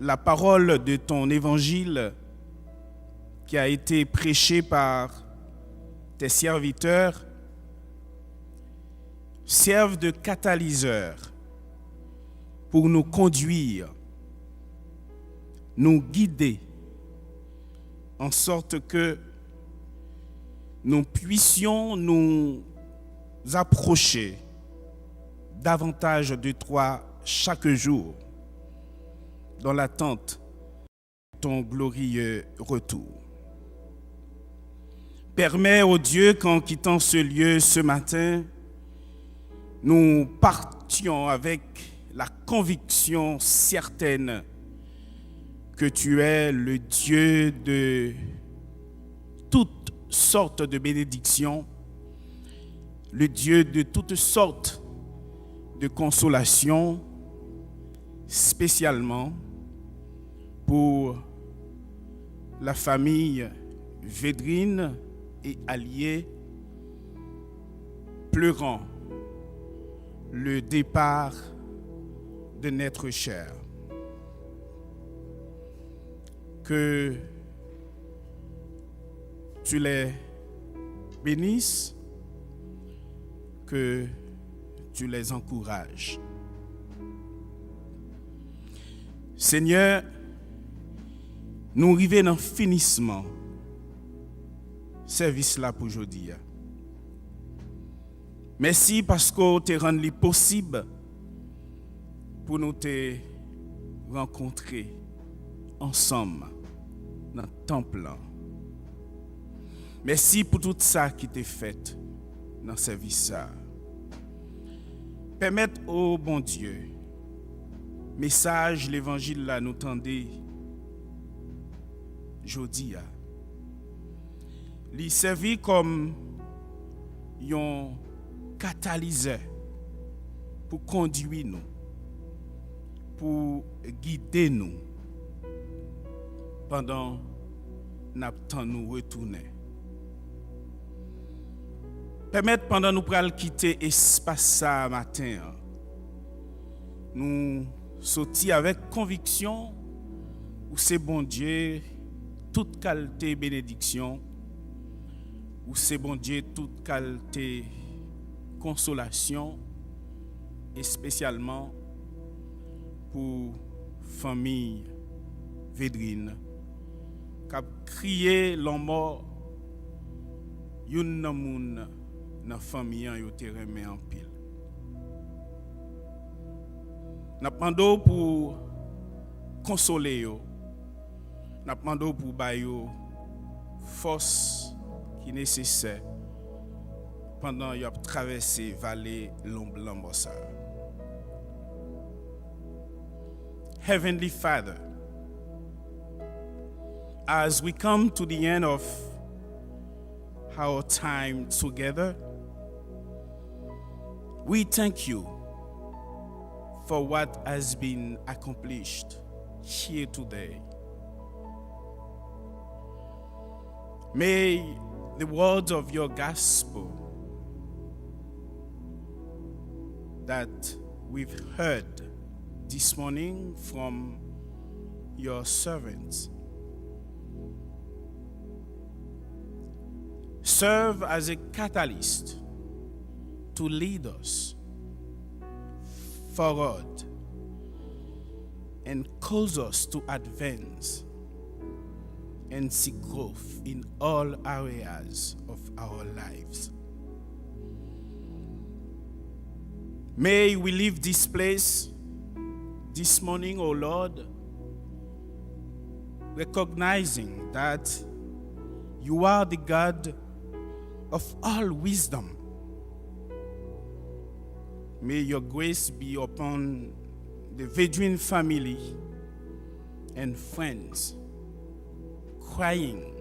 la parole de ton évangile qui a été prêchée par tes serviteurs serve de catalyseur pour nous conduire, nous guider, en sorte que nous puissions nous approcher davantage de toi chaque jour, dans l'attente de ton glorieux retour. Permets, ô Dieu, qu'en quittant ce lieu ce matin, nous partions avec la conviction certaine que tu es le Dieu de toutes sortes de bénédictions, le Dieu de toutes sortes de consolation, spécialement pour la famille Védrine et alliés pleurant le départ de notre cher. Que tu les bénisses, que tu les encourages. Seigneur, nous arrivons dans le finissement service là pour aujourd'hui. Merci parce que tu as rendu possible pour nous te rencontrer ensemble dans le temple. Merci pour tout ça qui t'est fait dans le service. Permette au bon Dieu, message l'évangile là nous tendez aujourd'hui. Il servit comme un catalyseur pour conduire nous, pour guider nous pendant que nous retourner. Permettre pendant nous pral quitter l'espace ça matin, nous sortir avec conviction où c'est bon Dieu, toute qualité bénédiction, où c'est bon Dieu, toute qualité consolation, et spécialement pour famille Védrine, qui a crié l'homme mort, yon moun dans famille yo te remet en pile. N'a demandé pour consoler yo, n'a demandé pour ba yo force qui est nécessaire pendant y a traversé vallée l'ombre ça. Heavenly Father, as we come to the end of our time together, we thank you for what has been accomplished here today. May the words of your gospel that we've heard this morning from your servants serve as a catalyst to lead us forward and cause us to advance and see growth in all areas of our lives. May we leave this place this morning, O Lord, recognizing that you are the God of all wisdom. May your grace be upon the Védrine family and friends crying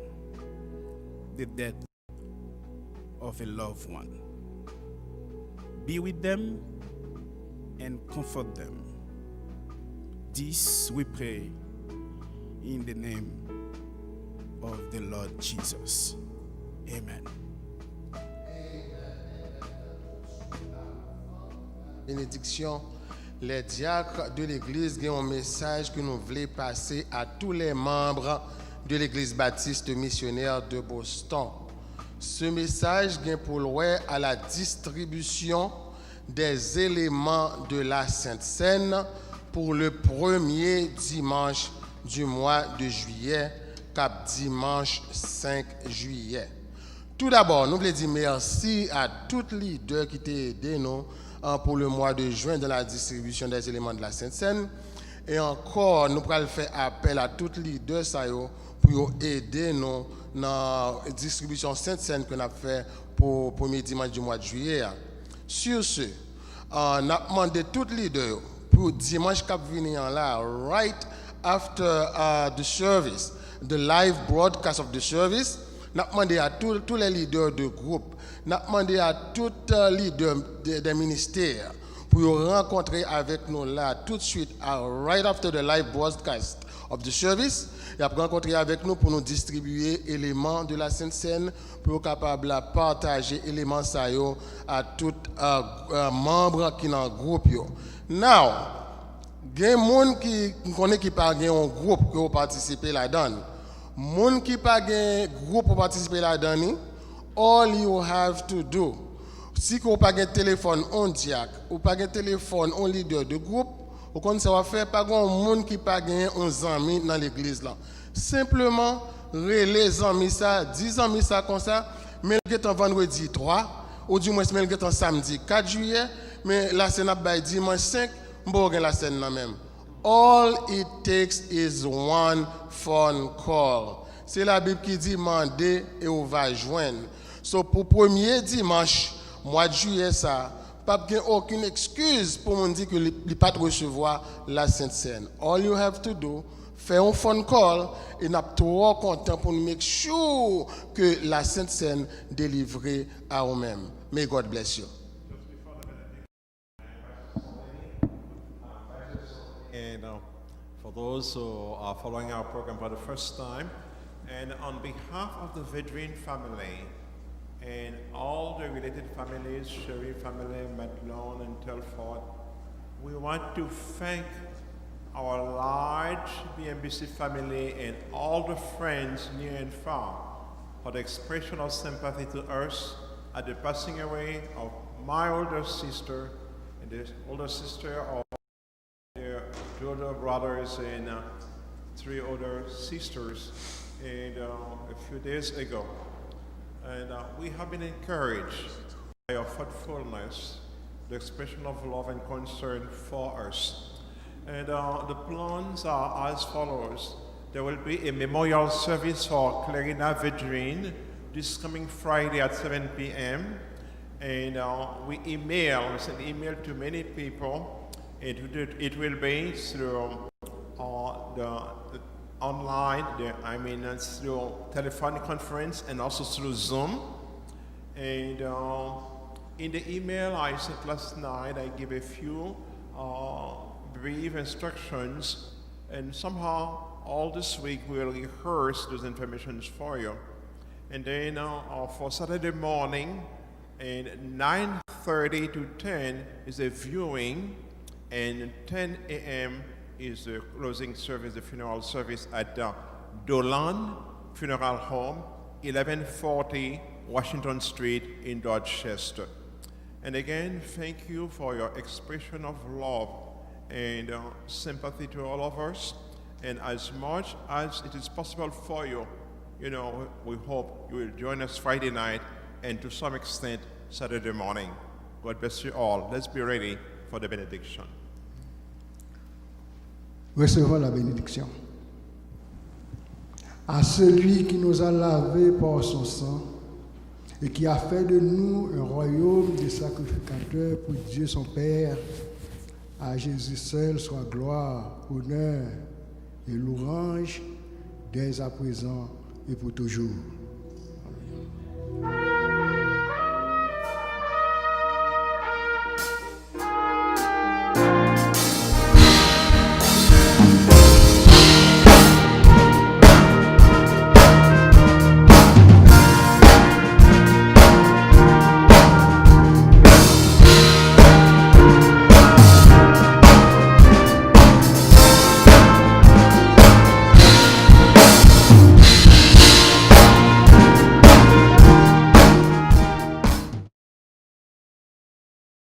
the death of a loved one. Be with them and comfort them. This we pray in the name of the Lord Jesus. Amen. Bénédiction, les diacres de l'Église ont un message que nous voulons passer à tous les membres de l'Église baptiste missionnaire de Boston. Ce message vient pour l'ouer à la distribution des éléments de la Sainte Seine pour le premier dimanche du mois de juillet, cap dimanche 5 juillet. Tout d'abord, nous voulons dire merci à tous les leaders qui t'ont aidé nous pour le mois de juin dans la distribution des éléments de la Sainte Seine. Et encore, nous allons faire appel à tous les leaders pour aider nous dans la distribution Sainte-Seine que nous avons fait pour le premier dimanche du mois de juillet. Sur ce, on a demandé tous les leaders pour dimanche qui vient là, right after the service, the live broadcast of the service, on a demandé à tous les leaders de groupe, on a demandé à tous les leaders des ministères pour rencontrer avec nous là tout de suite, right after the live broadcast of the service, et après rencontrer avec nous pour nous distribuer éléments de la Sainte-Seine pour capable de partager éléments ça yo à tous membres qui dans le groupe yo. Now, il y a des gens qui pas un groupe qui participer là-dedans. Moun qui pas un groupe pour participer là-dedans, all you have to do, si vous pas un téléphone on diac ou pas un téléphone on leader de groupe, vous connaissez ça va faire pas grand monde qui pas gagné 11 amis dans l'église là. Simplement les amis ça, 10 amis ça comme ça, mais le vendredi 3 ou du moins mais le samedi 4 juillet, mais la scène a dimanche 5, bon la scène là même. All it takes is one phone call. C'est la Bible qui dit mandez et on va joindre. So pour premier dimanche mois de juillet ça, pas aucune excuse pour me dire que ne pas recevoir la Sainte-Seine. All you have to do, faire un phone call et n'a trop content pour nous make sure que la Sainte-Seine délivrée à vous-même. May God bless you. And for those who are following our program for the first time, and on behalf of the Vedrine family and all the related families, Sherry family, Matlon and Telford, we want to thank our large BMBC family and all the friends near and far for the expression of sympathy to us at the passing away of my older sister and the older sister of their two other brothers and 3 other sisters and a few days ago. And we have been encouraged by your thoughtfulness, the expression of love and concern for us. And the plans are as follows. There will be a memorial service for Clarina Vedrine this coming Friday at 7 p.m. And we send email to many people. It will be through the online, through telephone conference and also through Zoom. And in the email I sent last night, I gave a few brief instructions, and somehow all this week we'll rehearse those informations for you. And then for Saturday morning, and 9:30 to 10 is a viewing, and 10 a.m. is the closing service, the funeral service at Dolan Funeral Home, 1140 Washington Street in Dorchester. And again, thank you for your expression of love and sympathy to all of us. And as much as it is possible for you, we hope you will join us Friday night and to some extent Saturday morning. God bless you all. Let's be ready for the benediction. Recevons la bénédiction. À celui qui nous a lavés par son sang et qui a fait de nous un royaume de sacrificateurs pour Dieu son Père, à Jésus seul soit gloire, honneur et louange dès à présent et pour toujours.